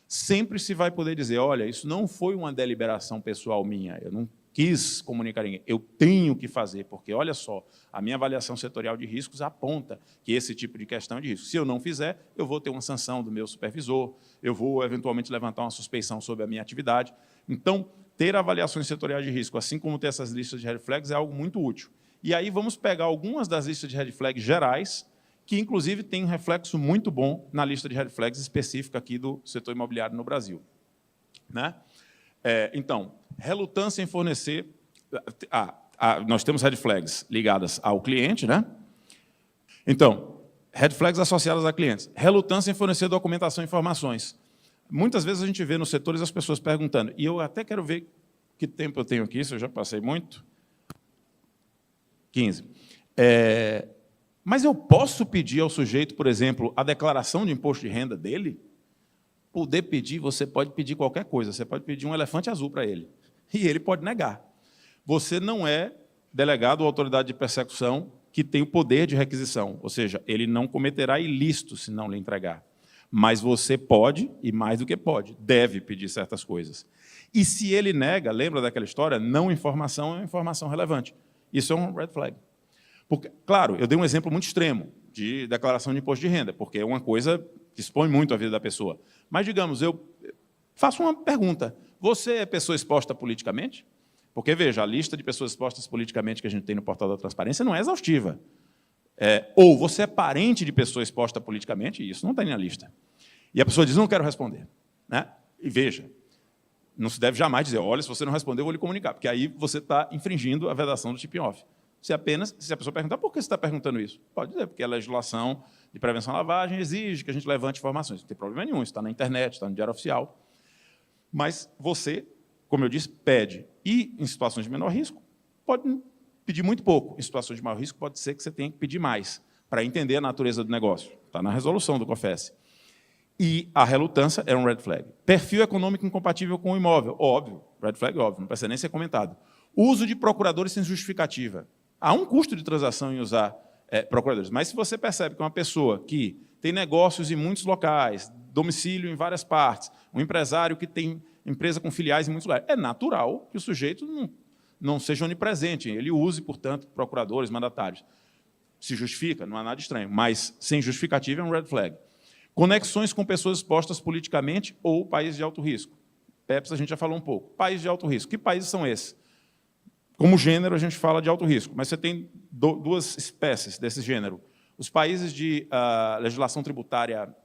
sempre se vai poder dizer, olha, isso não foi uma deliberação pessoal minha, eu não quis comunicar a ninguém, eu tenho que fazer, porque, olha só, a minha avaliação setorial de riscos aponta que esse tipo de questão é de risco. Se eu não fizer, eu vou ter uma sanção do meu supervisor, eu vou, eventualmente, levantar uma suspeição sobre a minha atividade. Então, ter avaliações setoriais de risco, assim como ter essas listas de red flags, é algo muito útil. E aí vamos pegar algumas das listas de red flags gerais, que, inclusive, tem um reflexo muito bom na lista de red flags específica aqui do setor imobiliário no Brasil. Né? Então, relutância em fornecer... nós temos red flags ligadas ao cliente, né? Então, red flags associadas a clientes. Relutância em fornecer documentação e informações. Muitas vezes a gente vê nos setores as pessoas perguntando, e eu até quero ver que tempo eu tenho aqui, se eu já passei muito. 15. Mas eu posso pedir ao sujeito, por exemplo, a declaração de imposto de renda dele? Poder pedir, você pode pedir qualquer coisa, você pode pedir um elefante azul para ele, e ele pode negar. Você não é delegado ou autoridade de persecução que tem o poder de requisição, ou seja, ele não cometerá ilícito se não lhe entregar. Mas você pode, e mais do que pode, deve pedir certas coisas. E se ele nega, lembra daquela história? Não informação é informação relevante. Isso é um red flag. Porque, claro, eu dei um exemplo muito extremo de declaração de imposto de renda, porque é uma coisa que expõe muito a vida da pessoa. Mas, digamos, eu faço uma pergunta. Você é pessoa exposta politicamente? Porque, veja, a lista de pessoas expostas politicamente que a gente tem no Portal da Transparência não é exaustiva. Ou você é parente de pessoa exposta politicamente, e isso não está na lista. E a pessoa diz, não quero responder. Né? E veja, não se deve jamais dizer, olha, se você não responder, eu vou lhe comunicar, porque aí você está infringindo a vedação do tipping-off. Se a pessoa perguntar, por que você está perguntando isso? Pode dizer, porque a legislação de prevenção à lavagem exige que a gente levante informações. Não tem problema nenhum, isso está na internet, está no Diário Oficial. Mas você, como eu disse, pede. E, em situações de menor risco, pode pedir muito pouco. Em situações de maior risco, pode ser que você tenha que pedir mais, para entender a natureza do negócio. Está na resolução do COFES. E a relutância é um red flag. Perfil econômico incompatível com o imóvel. Óbvio, red flag óbvio, não precisa nem ser comentado. Uso de procuradores sem justificativa. Há um custo de transação em usar procuradores, mas se você percebe que é uma pessoa que tem negócios em muitos locais, domicílio em várias partes, um empresário que tem empresa com filiais em muitos lugares, é natural que o sujeito não seja onipresente, ele use, portanto, procuradores, mandatários. Se justifica, não há nada estranho, mas sem justificativa é um red flag. Conexões com pessoas expostas politicamente ou países de alto risco. PEPs a gente já falou um pouco. Países de alto risco. Que países são esses? Como gênero, a gente fala de alto risco, mas você tem duas espécies desse gênero. Os países de legislação tributária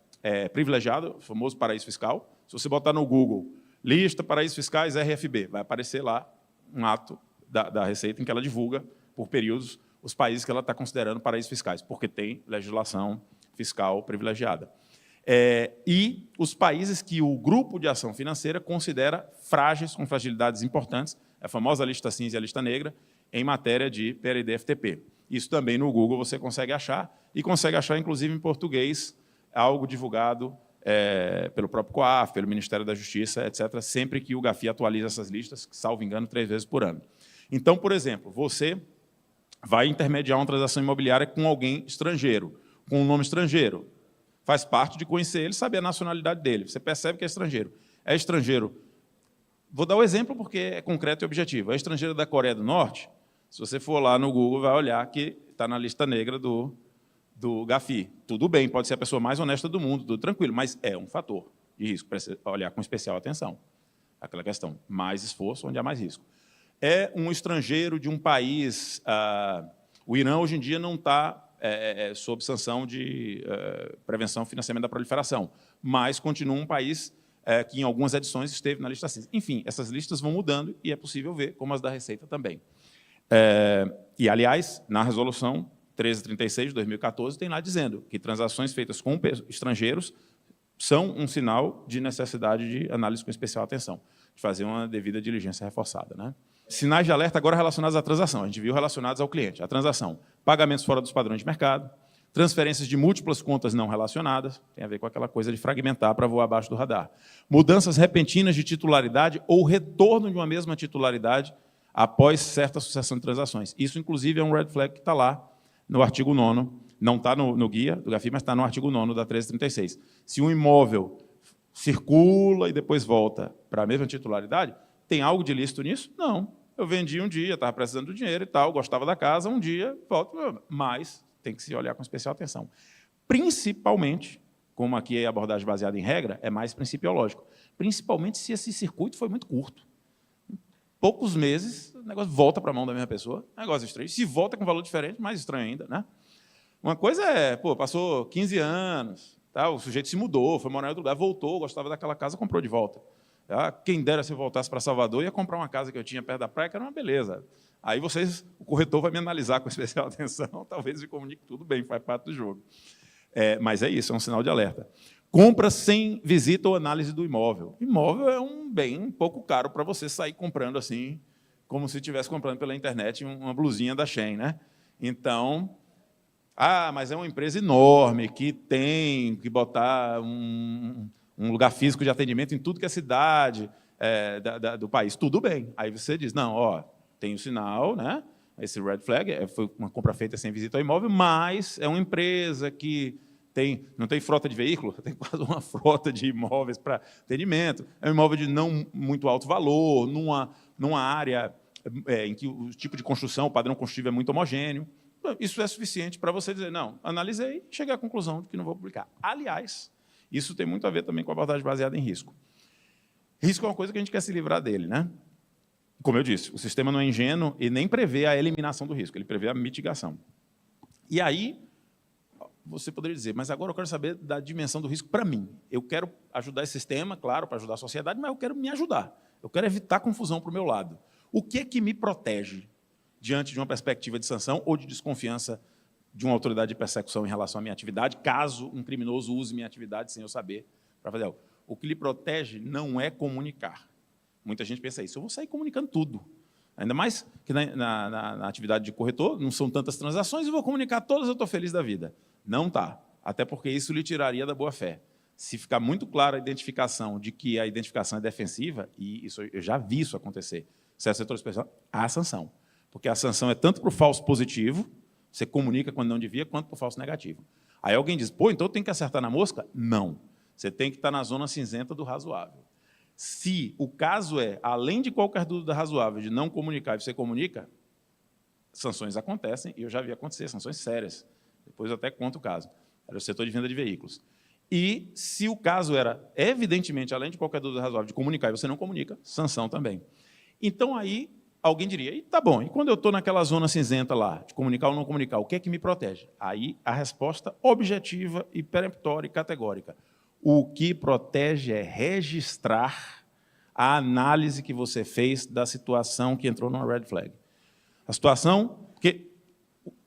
privilegiada, o famoso paraíso fiscal. Se você botar no Google, lista paraísos fiscais RFB, vai aparecer lá um ato da Receita em que ela divulga, por períodos, os países que ela está considerando paraísos fiscais, porque tem legislação fiscal privilegiada. E os países que o Grupo de Ação Financeira considera frágeis, com fragilidades importantes, a famosa lista cinza e a lista negra, em matéria de PLD-FTP. Isso também no Google você consegue achar, e consegue achar, inclusive, em português, algo divulgado pelo próprio COAF, pelo Ministério da Justiça, etc., sempre que o GAFI atualiza essas listas, salvo engano, 3 vezes por ano. Então, por exemplo, você vai intermediar uma transação imobiliária com alguém estrangeiro, com um nome estrangeiro. Faz parte de conhecer ele, saber a nacionalidade dele. Você percebe que é estrangeiro. É estrangeiro. Vou dar o exemplo porque é concreto e objetivo. É estrangeiro da Coreia do Norte. Se você for lá no Google, vai olhar que está na lista negra do GAFI. Tudo bem, pode ser a pessoa mais honesta do mundo, tudo tranquilo, mas é um fator de risco, precisa olhar com especial atenção. Aquela questão, mais esforço, onde há mais risco. É um estrangeiro de um país... o Irã, hoje em dia, não está sob sanção de prevenção e financiamento da proliferação, mas continua um país que, em algumas edições, esteve na lista cinza. Enfim, essas listas vão mudando e é possível ver, como as da Receita também. E, aliás, na resolução 1336 de 2014, tem lá dizendo que transações feitas com estrangeiros são um sinal de necessidade de análise com especial atenção, de fazer uma devida diligência reforçada, né? Sinais de alerta agora relacionados à transação. A gente viu relacionados ao cliente. A transação, pagamentos fora dos padrões de mercado, transferências de múltiplas contas não relacionadas, tem a ver com aquela coisa de fragmentar para voar abaixo do radar. Mudanças repentinas de titularidade ou retorno de uma mesma titularidade após certa sucessão de transações. Isso, inclusive, é um red flag que está lá no artigo 9º, não está no guia do GAFI, mas está no artigo 9º da 1336. Se um imóvel circula e depois volta para a mesma titularidade, tem algo de ilícito nisso? Não. Eu vendi um dia, estava precisando do dinheiro e tal, gostava da casa, um dia, volto, mas tem que se olhar com especial atenção. Principalmente, como aqui é a abordagem baseada em regra, é mais principiológico, principalmente se esse circuito foi muito curto. Poucos meses, o negócio volta para a mão da mesma pessoa, negócio estranho. Se volta com valor diferente, mais estranho ainda, né? Uma coisa é, passou 15 anos, tá? O sujeito se mudou, foi morar em outro lugar, voltou, gostava daquela casa, comprou de volta. Tá? Quem dera se eu voltasse para Salvador, ia comprar uma casa que eu tinha perto da praia, que era uma beleza. Aí o corretor vai me analisar com especial atenção, talvez me comunique tudo bem, faz parte do jogo. Mas é isso, é um sinal de alerta. Compra sem visita ou análise do imóvel. Imóvel é um bem um pouco caro para você sair comprando assim, como se estivesse comprando pela internet uma blusinha da Shein, né? Então, mas é uma empresa enorme que tem que botar um lugar físico de atendimento em tudo que é cidade do país. Tudo bem. Aí você diz, não, tem o sinal, né? Esse red flag, foi uma compra feita sem visita ao imóvel, mas é uma empresa que não tem frota de veículo, tem quase uma frota de imóveis para atendimento, é um imóvel de não muito alto valor, numa área em que o tipo de construção, o padrão construtivo é muito homogêneo. Isso é suficiente para você dizer, não, analisei e cheguei à conclusão de que não vou publicar. Aliás, isso tem muito a ver também com a abordagem baseada em risco. Risco é uma coisa que a gente quer se livrar dele, né? Como eu disse, o sistema não é ingênuo e nem prevê a eliminação do risco, ele prevê a mitigação. E aí, você poderia dizer, mas agora eu quero saber da dimensão do risco para mim. Eu quero ajudar esse sistema, claro, para ajudar a sociedade, mas eu quero me ajudar. Eu quero evitar confusão para o meu lado. O que é que me protege diante de uma perspectiva de sanção ou de desconfiança de uma autoridade de persecução em relação à minha atividade, caso um criminoso use minha atividade sem eu saber para fazer algo? O que lhe protege não é comunicar. Muita gente pensa isso, eu vou sair comunicando tudo. Ainda mais que na atividade de corretor, não são tantas transações, eu vou comunicar todas, eu estou feliz da vida. Não está, até porque isso lhe tiraria da boa-fé. Se ficar muito clara a identificação de que a identificação é defensiva, e isso, eu já vi isso acontecer, certo setor especial, há sanção. Porque a sanção é tanto para o falso positivo, você comunica quando não devia, quanto para o falso negativo. Aí alguém diz, então eu tenho que acertar na mosca? Não. Você tem que estar na zona cinzenta do razoável. Se o caso além de qualquer dúvida razoável, de não comunicar e você comunica, sanções acontecem, e eu já vi acontecer, sanções sérias. Depois eu até conto o caso. Era o setor de venda de veículos. E se o caso era, evidentemente, além de qualquer dúvida razoável, de comunicar e você não comunica, sanção também. Então, aí, alguém diria, e tá bom, e quando eu estou naquela zona cinzenta lá, de comunicar ou não comunicar, o que é que me protege? Aí, a resposta objetiva e peremptória e categórica. O que protege é registrar a análise que você fez da situação que entrou numa red flag. A situação, porque,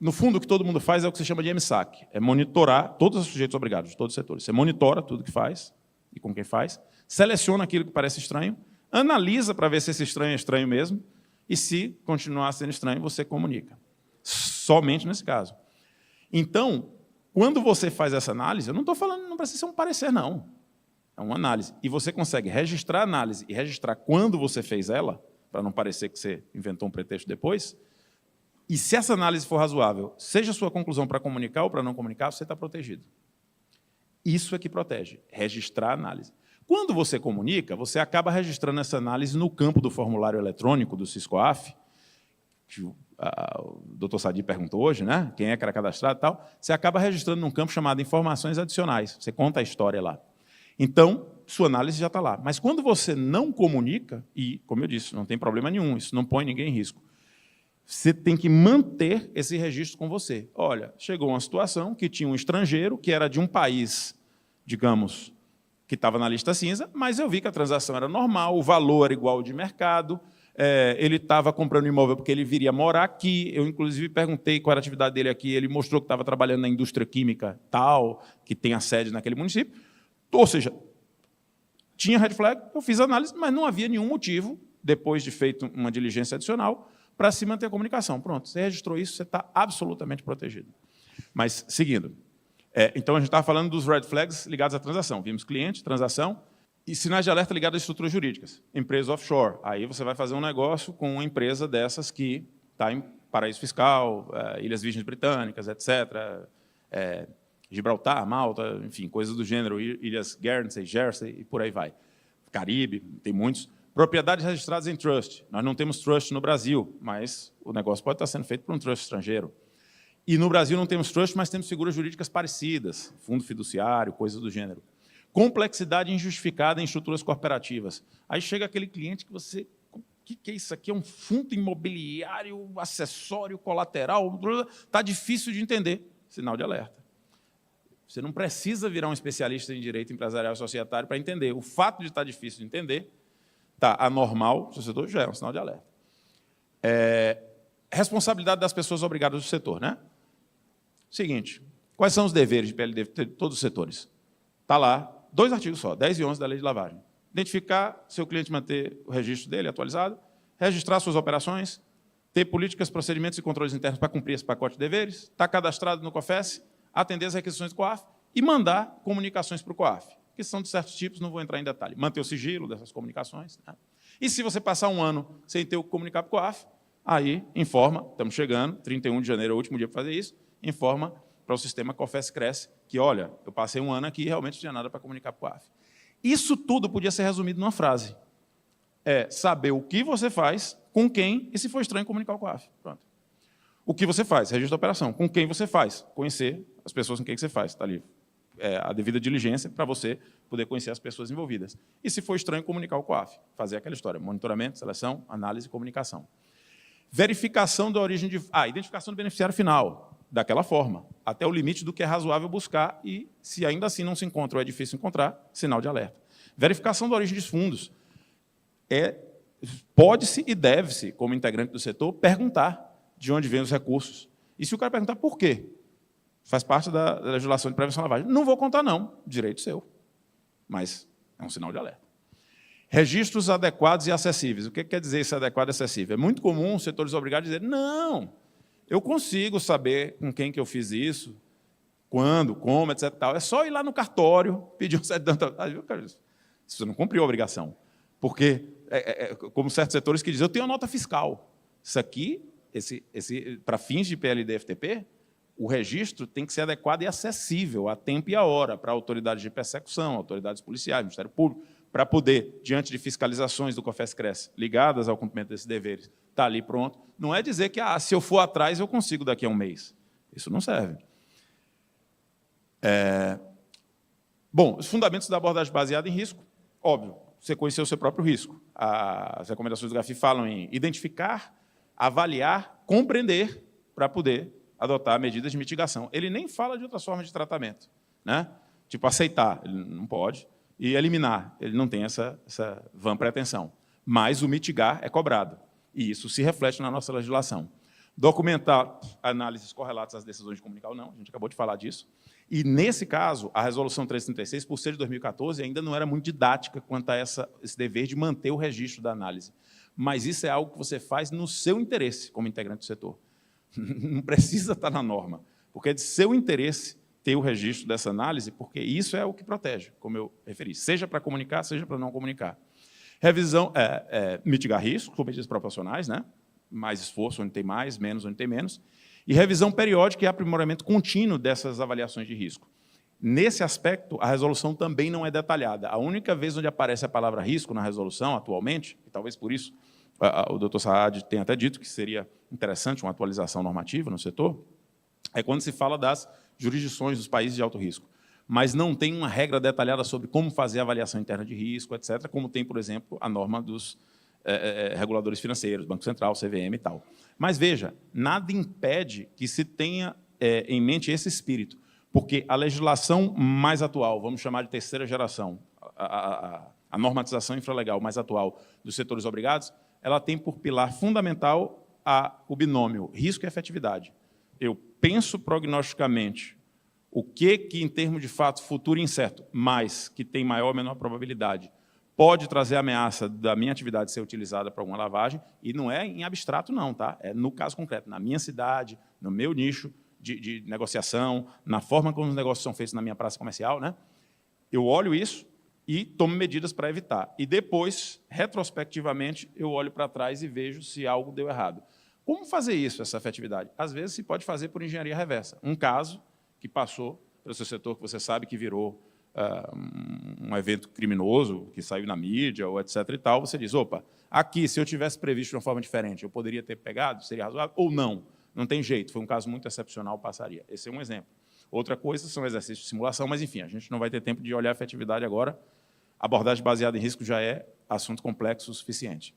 no fundo, o que todo mundo faz é o que se chama de MSAC, é monitorar todos os sujeitos obrigados, de todos os setores. Você monitora tudo que faz e com quem faz, seleciona aquilo que parece estranho, analisa para ver se esse estranho é estranho mesmo, e se continuar sendo estranho, você comunica. Somente nesse caso. Então, quando você faz essa análise, eu não estou falando, não precisa ser um parecer, não. É uma análise. E você consegue registrar a análise e registrar quando você fez ela, para não parecer que você inventou um pretexto depois, e se essa análise for razoável, seja a sua conclusão para comunicar ou para não comunicar, você está protegido. Isso é que protege, registrar a análise. Quando você comunica, você acaba registrando essa análise no campo do formulário eletrônico do SISCOAF, que o doutor Sadi perguntou hoje, né? Quem é que era cadastrado e tal, você acaba registrando num campo chamado informações adicionais, você conta a história lá. Então, sua análise já está lá. Mas quando você não comunica, e, como eu disse, não tem problema nenhum, isso não põe ninguém em risco, você tem que manter esse registro com você. Olha, chegou uma situação que tinha um estrangeiro, que era de um país, digamos, que estava na lista cinza, mas eu vi que a transação era normal, o valor era igual ao de mercado, Ele estava comprando imóvel porque ele viria morar aqui. Eu, inclusive, perguntei qual era a atividade dele aqui. Ele mostrou que estava trabalhando na indústria química tal, que tem a sede naquele município. Ou seja, tinha red flag, eu fiz análise, mas não havia nenhum motivo, depois de feito uma diligência adicional, para se manter a comunicação. Pronto, você registrou isso, você está absolutamente protegido. Mas, seguindo, então a gente estava falando dos red flags ligados à transação. Vimos cliente, transação, e sinais de alerta ligados a estruturas jurídicas. Empresa offshore. Aí você vai fazer um negócio com uma empresa dessas que está em paraíso fiscal, Ilhas Virgens Britânicas, etc., Gibraltar, Malta, enfim, coisas do gênero, Ilhas Guernsey, Jersey e por aí vai. Caribe, tem muitos. Propriedades registradas em trust. Nós não temos trust no Brasil, mas o negócio pode estar sendo feito por um trust estrangeiro. E no Brasil não temos trust, mas temos figuras jurídicas parecidas, fundo fiduciário, coisas do gênero. Complexidade injustificada em estruturas corporativas. Aí chega aquele cliente que você... O que é isso aqui? É um fundo imobiliário, acessório, colateral? Está difícil de entender. Sinal de alerta. Você não precisa virar um especialista em direito empresarial e societário para entender. O fato de estar difícil de entender, está anormal, o setor já é um sinal de alerta. Responsabilidade das pessoas obrigadas do setor, né? Seguinte, quais são os deveres de PLD de todos os setores? Está lá, 2 artigos só, 10 e 11 da Lei de Lavagem. Identificar seu cliente, manter o registro dele atualizado, registrar suas operações, ter políticas, procedimentos e controles internos para cumprir esse pacote de deveres, estar cadastrado no COFES, atender as requisições do COAF e mandar comunicações para o COAF, que são de certos tipos, não vou entrar em detalhe. Manter o sigilo dessas comunicações. Né? E se você passar um ano sem ter o que comunicar para o COAF, aí informa, estamos chegando, 31 de janeiro é o último dia para fazer isso, informa para o sistema COFES Cresce, que, olha, eu passei um ano aqui e realmente não tinha nada para comunicar para o COAF. Isso tudo podia ser resumido numa frase. Saber o que você faz, com quem, e se for estranho, comunicar ao COAF. Pronto. O que você faz? Registro da operação. Com quem você faz? Conhecer as pessoas com quem você faz. Está ali a devida diligência para você poder conhecer as pessoas envolvidas. E, se for estranho, comunicar ao COAF. Fazer aquela história. Monitoramento, seleção, análise e comunicação. Verificação da origem de... identificação do beneficiário final, daquela forma, até o limite do que é razoável buscar e, se ainda assim não se encontra ou é difícil encontrar, sinal de alerta. Verificação da origem dos fundos. Pode-se e deve-se, como integrante do setor, perguntar de onde vêm os recursos. E se o cara perguntar por quê? Faz parte da legislação de prevenção à lavagem. Não vou contar, não. Direito seu. Mas é um sinal de alerta. Registros adequados e acessíveis. O que quer dizer esse adequado e acessível? É muito comum os setores obrigados a dizer, não, eu consigo saber com quem que eu fiz isso, quando, como, etc. Tal. É só ir lá no cartório, pedir um certo... Você não cumpriu a obrigação. Porque, como certos setores que dizem, eu tenho a nota fiscal. Isso aqui... para fins de PLD e FTP, o registro tem que ser adequado e acessível a tempo e a hora para autoridades de persecução, autoridades policiais, Ministério Público, para poder, diante de fiscalizações do COFES Cresce ligadas ao cumprimento desses deveres, está ali pronto. Não é dizer que, se eu for atrás, eu consigo daqui a um mês. Isso não serve. Bom, os fundamentos da abordagem baseada em risco, óbvio, você conhecer o seu próprio risco. As recomendações do GAFI falam em identificar, avaliar, compreender, para poder adotar medidas de mitigação. Ele nem fala de outras formas de tratamento. Né? Tipo, aceitar, ele não pode, e eliminar, ele não tem essa vã pretensão. Mas o mitigar é cobrado, e isso se reflete na nossa legislação. Documentar análises correlatas às decisões de comunicar ou não, a gente acabou de falar disso. E, nesse caso, a Resolução 336, por ser de 2014, ainda não era muito didática quanto a esse dever de manter o registro da análise. Mas isso é algo que você faz no seu interesse, como integrante do setor. Não precisa estar na norma, porque é de seu interesse ter o registro dessa análise, porque isso é o que protege, como eu referi, seja para comunicar, seja para não comunicar. Revisão, mitigar riscos, com medidas proporcionais, né? Mais esforço onde tem mais, menos onde tem menos, e revisão periódica e aprimoramento contínuo dessas avaliações de risco. Nesse aspecto, a resolução também não é detalhada. A única vez onde aparece a palavra risco na resolução, atualmente, e talvez por isso o doutor Saad tenha até dito que seria interessante uma atualização normativa no setor, é quando se fala das jurisdições dos países de alto risco. Mas não tem uma regra detalhada sobre como fazer a avaliação interna de risco, etc., como tem, por exemplo, a norma dos reguladores financeiros, Banco Central, CVM e tal. Mas, veja, nada impede que se tenha em mente esse espírito, porque a legislação mais atual, vamos chamar de terceira geração, a normatização infralegal mais atual dos setores obrigados, ela tem por pilar fundamental o binômio risco e efetividade. Eu penso prognosticamente o que, em termos de fato futuro incerto, mas que tem maior ou menor probabilidade, pode trazer ameaça da minha atividade ser utilizada para alguma lavagem, e não é em abstrato, não, tá? É no caso concreto, na minha cidade, no meu nicho de negociação, na forma como os negócios são feitos na minha praça comercial, né? Eu olho isso e tomo medidas para evitar. E depois, retrospectivamente, eu olho para trás e vejo se algo deu errado. Como fazer isso, essa efetividade? Às vezes, se pode fazer por engenharia reversa. Um caso que passou pelo seu setor, que você sabe que virou um evento criminoso, que saiu na mídia, ou etc. e tal, você diz, opa, aqui, se eu tivesse previsto de uma forma diferente, eu poderia ter pegado, seria razoável, ou não? Não tem jeito, foi um caso muito excepcional, passaria. Esse é um exemplo. Outra coisa são exercícios de simulação, mas, enfim, a gente não vai ter tempo de olhar a efetividade agora. A abordagem baseada em risco já é assunto complexo o suficiente.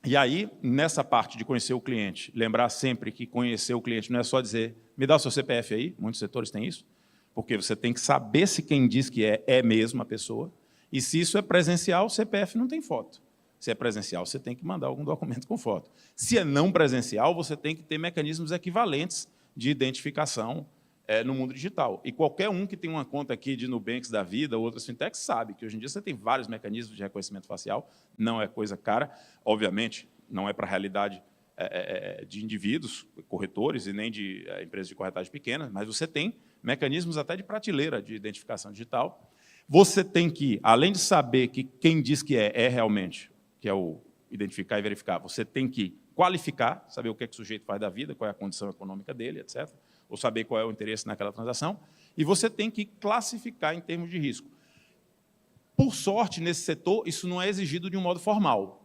E aí, nessa parte de conhecer o cliente, lembrar sempre que conhecer o cliente não é só dizer, me dá o seu CPF aí, muitos setores têm isso, porque você tem que saber se quem diz que é mesmo a pessoa, e se isso é presencial, o CPF não tem foto. Se é presencial, você tem que mandar algum documento com foto. Se é não presencial, você tem que ter mecanismos equivalentes de identificação no mundo digital. E qualquer um que tem uma conta aqui de Nubanks da vida, ou outras fintechs, sabe que hoje em dia você tem vários mecanismos de reconhecimento facial, não é coisa cara, obviamente, não é para a realidade de indivíduos, corretores, e nem de empresas de corretagem pequenas, mas você tem mecanismos até de prateleira de identificação digital. Você tem que, além de saber que quem diz que é realmente, que é o identificar e verificar, você tem que qualificar, saber o que o sujeito faz da vida, qual é a condição econômica dele, etc., ou saber qual é o interesse naquela transação, e você tem que classificar em termos de risco. Por sorte, nesse setor, isso não é exigido de um modo formal.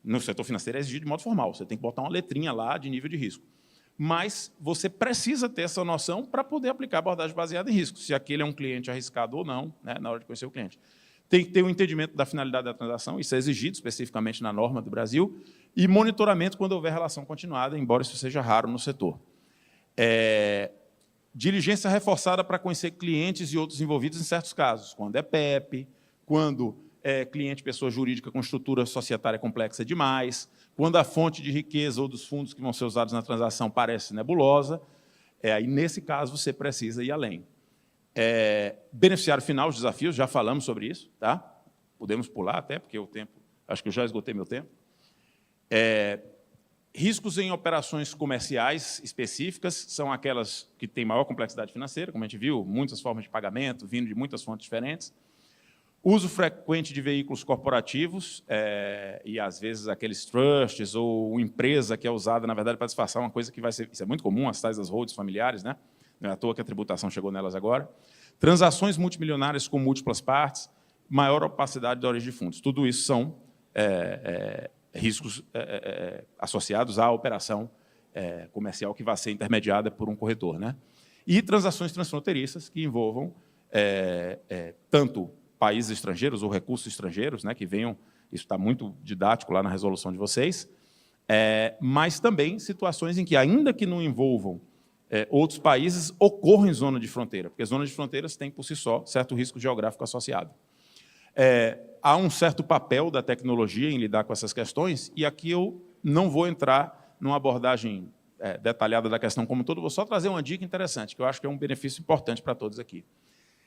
No setor financeiro é exigido de modo formal, você tem que botar uma letrinha lá de nível de risco. Mas você precisa ter essa noção para poder aplicar a abordagem baseada em risco, se aquele é um cliente arriscado ou não, né, na hora de conhecer o cliente. Tem que ter um entendimento da finalidade da transação, isso é exigido especificamente na norma do Brasil, e monitoramento quando houver relação continuada, embora isso seja raro no setor. Diligência reforçada para conhecer clientes e outros envolvidos em certos casos, quando é PEP, quando é cliente pessoa jurídica com estrutura societária complexa demais, quando a fonte de riqueza ou dos fundos que vão ser usados na transação parece nebulosa, aí, nesse caso, você precisa ir além. Beneficiário final, os desafios, já falamos sobre isso, tá? Podemos pular até, porque o tempo, acho que eu já esgotei meu tempo. Riscos em operações comerciais específicas são aquelas que têm maior complexidade financeira, como a gente viu, muitas formas de pagamento, vindo de muitas fontes diferentes. Uso frequente de veículos corporativos, e, às vezes, aqueles trusts ou empresa que é usada, na verdade, para disfarçar uma coisa que vai ser... Isso é muito comum, as tais das holdings familiares, né? Não é à toa que a tributação chegou nelas agora. Transações multimilionárias com múltiplas partes, maior opacidade da origem de fundos. Tudo isso são riscos associados à operação comercial que vai ser intermediada por um corretor, né? E transações transfronteiriças que envolvam tanto países estrangeiros ou recursos estrangeiros, né, que venham, isso está muito didático lá na resolução de vocês, mas também situações em que, ainda que não envolvam outros países, ocorrem em zona de fronteira, porque zonas de fronteiras têm, por si só, certo risco geográfico associado. Há um certo papel da tecnologia em lidar com essas questões, e aqui eu não vou entrar numa abordagem detalhada da questão como um todo, vou só trazer uma dica interessante, que eu acho que é um benefício importante para todos aqui.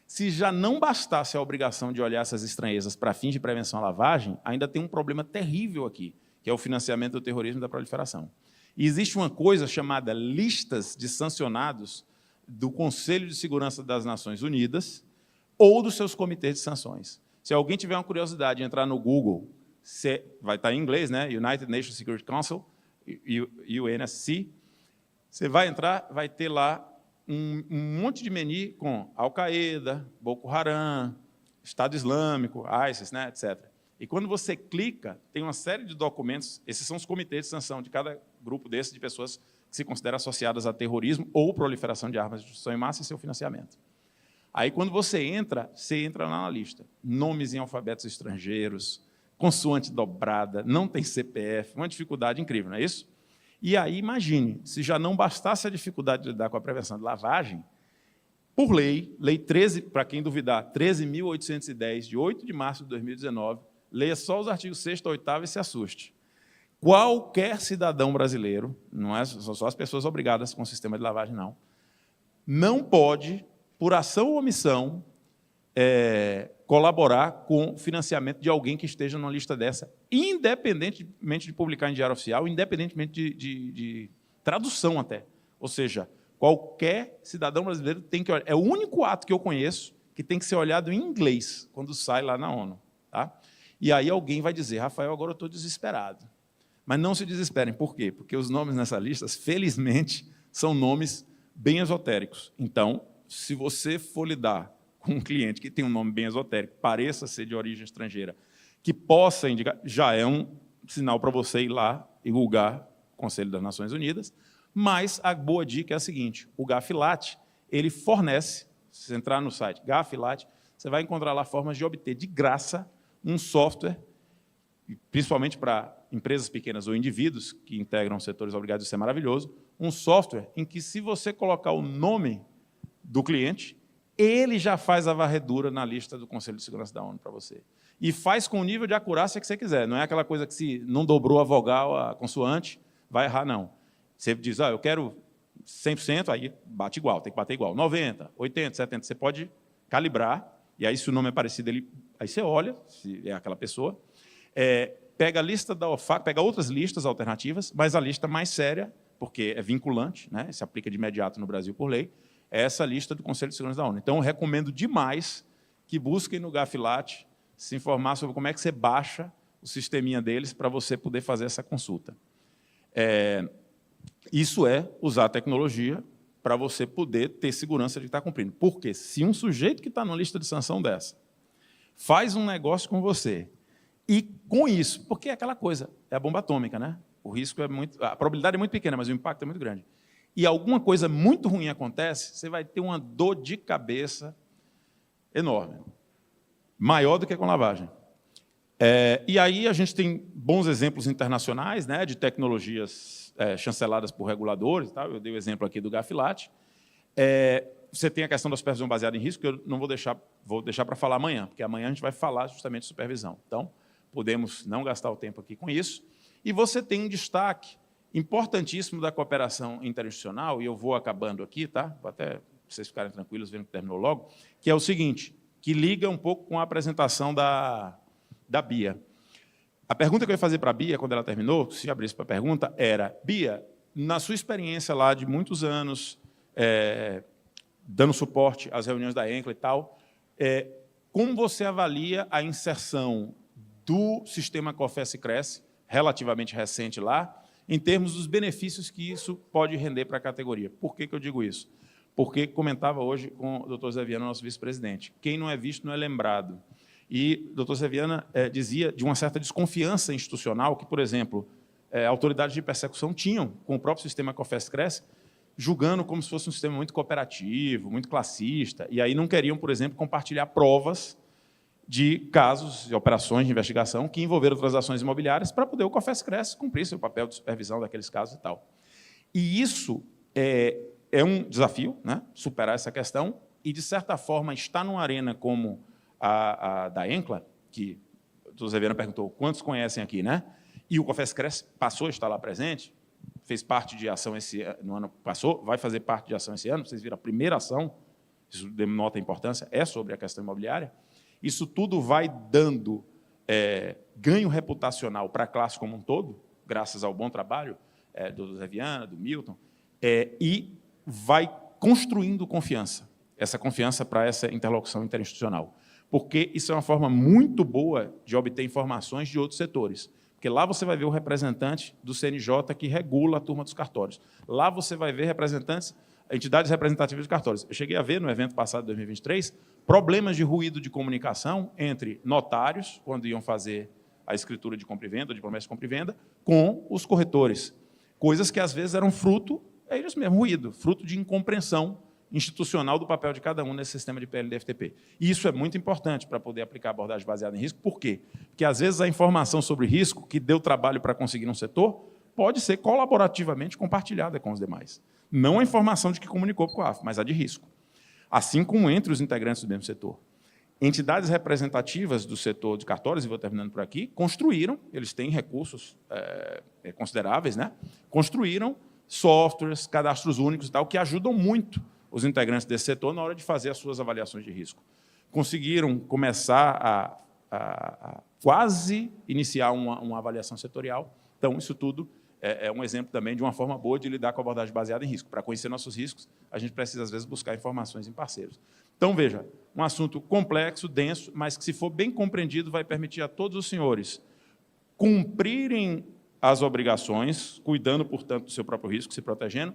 Se já não bastasse a obrigação de olhar essas estranhezas para fins de prevenção à lavagem, ainda tem um problema terrível aqui, que é o financiamento do terrorismo e da proliferação. E existe uma coisa chamada listas de sancionados do Conselho de Segurança das Nações Unidas ou dos seus comitês de sanções. Se alguém tiver uma curiosidade de entrar no Google, vai estar em inglês, né? United Nations Security Council, UNSC, você vai entrar, vai ter lá um monte de menu com Al-Qaeda, Boko Haram, Estado Islâmico, ISIS, né, etc. E quando você clica, tem uma série de documentos, esses são os comitês de sanção de cada grupo desses de pessoas que se consideram associadas a terrorismo ou proliferação de armas de destruição em massa e seu financiamento. Aí, quando você entra lá na lista. Nomes em alfabetos estrangeiros, consoante dobrada, não tem CPF, uma dificuldade incrível, não é isso? E aí, imagine, se já não bastasse a dificuldade de lidar com a prevenção de lavagem, por lei 13, para quem duvidar, 13.810, de 8 de março de 2019, leia só os artigos 6º, 8º e se assuste. Qualquer cidadão brasileiro, não são só as pessoas obrigadas com o sistema de lavagem, não pode, por ação ou omissão, colaborar com o financiamento de alguém que esteja numa lista dessa, independentemente de publicar em diário oficial, independentemente de tradução até. Ou seja, qualquer cidadão brasileiro tem que olhar. É o único ato que eu conheço que tem que ser olhado em inglês quando sai lá na ONU. Tá? E aí alguém vai dizer, Rafael, agora eu estou desesperado. Mas não se desesperem. Por quê? Porque os nomes nessa lista, felizmente, são nomes bem esotéricos. Então, se você for lidar com um cliente que tem um nome bem esotérico, pareça ser de origem estrangeira, que possa indicar, já é um sinal para você ir lá e julgar o Conselho das Nações Unidas, mas a boa dica é a seguinte, o Gafilat, ele fornece, se você entrar no site Gafilat, você vai encontrar lá formas de obter de graça um software, principalmente para empresas pequenas ou indivíduos que integram setores obrigados, isso é maravilhoso, um software em que, se você colocar o nome do cliente, ele já faz a varredura na lista do Conselho de Segurança da ONU para você. E faz com o nível de acurácia que você quiser. Não é aquela coisa que, se não dobrou a vogal, a consoante, vai errar, não. Você diz, eu quero 100%, aí bate igual, tem que bater igual. 90%, 80%, 70%, você pode calibrar, e aí, se o nome é parecido, aí você olha, se é aquela pessoa, pega a lista da OFAC, pega outras listas alternativas, mas a lista mais séria, porque é vinculante, né, se aplica de imediato no Brasil por lei, é essa lista do Conselho de Segurança da ONU. Então, eu recomendo demais que busquem no Gafilat se informar sobre como é que você baixa o sisteminha deles para você poder fazer essa consulta. Isso é usar a tecnologia para você poder ter segurança de estar cumprindo. Porque se um sujeito que está numa lista de sanção dessa faz um negócio com você, e com isso, porque é aquela coisa, é a bomba atômica, né? O risco é muito, a probabilidade é muito pequena, mas o impacto é muito grande. E alguma coisa muito ruim acontece, você vai ter uma dor de cabeça enorme, maior do que com lavagem. E aí a gente tem bons exemplos internacionais, né, de tecnologias chanceladas por reguladores. Tá? Eu dei o exemplo aqui do Gafilat. Você tem a questão da supervisão baseada em risco, que eu não vou deixar para falar amanhã, porque amanhã a gente vai falar justamente de supervisão. Então, podemos não gastar o tempo aqui com isso. E você tem um destaque importantíssimo da cooperação interinstitucional, e eu vou acabando aqui, tá? Vou até vocês ficarem tranquilos, vendo que terminou logo, que é o seguinte, que liga um pouco com a apresentação da Bia. A pergunta que eu ia fazer para a Bia, quando ela terminou, se abrisse para a pergunta, era, Bia, na sua experiência lá de muitos anos, dando suporte às reuniões da ENCLA e tal, como você avalia a inserção do sistema COFES-Cresce, relativamente recente lá, em termos dos benefícios que isso pode render para a categoria? Por que eu digo isso? Porque comentava hoje com o Dr. Zé Viana, nosso vice-presidente, quem não é visto não é lembrado. E o Dr. Zé Viana dizia de uma certa desconfiança institucional que, por exemplo, autoridades de persecução tinham com o próprio sistema COFES-Cresce, julgando como se fosse um sistema muito cooperativo, muito classista, e aí não queriam, por exemplo, compartilhar provas de casos e operações de investigação que envolveram transações imobiliárias para poder o COFES-Cresce cumprir seu papel de supervisão daqueles casos e tal. E isso é um desafio, né, superar essa questão, e, de certa forma, estar numa arena como a da ENCLA, que o Dr. Zé Viana perguntou quantos conhecem aqui, né? E o COFES-Cresce passou a estar lá presente, fez parte de ação no ano passou, vai fazer parte de ação esse ano, vocês viram a primeira ação, isso denota a importância, é sobre a questão imobiliária. Isso tudo vai dando ganho reputacional para a classe como um todo, graças ao bom trabalho do Zé Viana, do Milton, e vai construindo confiança, essa confiança para essa interlocução interinstitucional. Porque isso é uma forma muito boa de obter informações de outros setores. Porque lá você vai ver o representante do CNJ que regula a turma dos cartórios. Lá você vai ver representantes, entidades representativas de cartórios. Eu cheguei a ver, no evento passado de 2023, problemas de ruído de comunicação entre notários, quando iam fazer a escritura de compra e venda, de promessa de compra e venda, com os corretores. Coisas que, às vezes, eram fruto, é isso mesmo, ruído, fruto de incompreensão institucional do papel de cada um nesse sistema de PLD-FTP. E isso é muito importante para poder aplicar a abordagem baseada em risco. Por quê? Porque, às vezes, a informação sobre risco que deu trabalho para conseguir um setor pode ser colaborativamente compartilhada com os demais. Não a informação de que comunicou com o COAF, mas a de risco. Assim como entre os integrantes do mesmo setor. entidades representativas do setor de cartórios, e vou terminando por aqui, construíram, eles têm recursos consideráveis, né? Construíram softwares, cadastros únicos e tal, que ajudam muito os integrantes desse setor na hora de fazer as suas avaliações de risco. Conseguiram começar a quase iniciar uma avaliação setorial. Então, isso tudo é um exemplo também de uma forma boa de lidar com a abordagem baseada em risco. Para conhecer nossos riscos, a gente precisa, às vezes, buscar informações em parceiros. Então, veja, um assunto complexo, denso, mas que, se for bem compreendido, vai permitir a todos os senhores cumprirem as obrigações, cuidando, portanto, do seu próprio risco, se protegendo,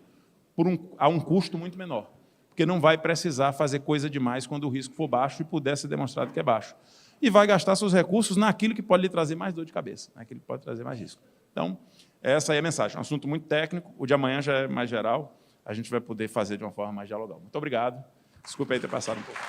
a um custo muito menor. Porque não vai precisar fazer coisa demais quando o risco for baixo e puder ser demonstrado que é baixo. E vai gastar seus recursos naquilo que pode lhe trazer mais dor de cabeça, naquilo que pode trazer mais risco. Então, essa aí é a mensagem. É um assunto muito técnico, o de amanhã já é mais geral, a gente vai poder fazer de uma forma mais dialogal. Muito obrigado. Desculpe aí ter passado um pouco.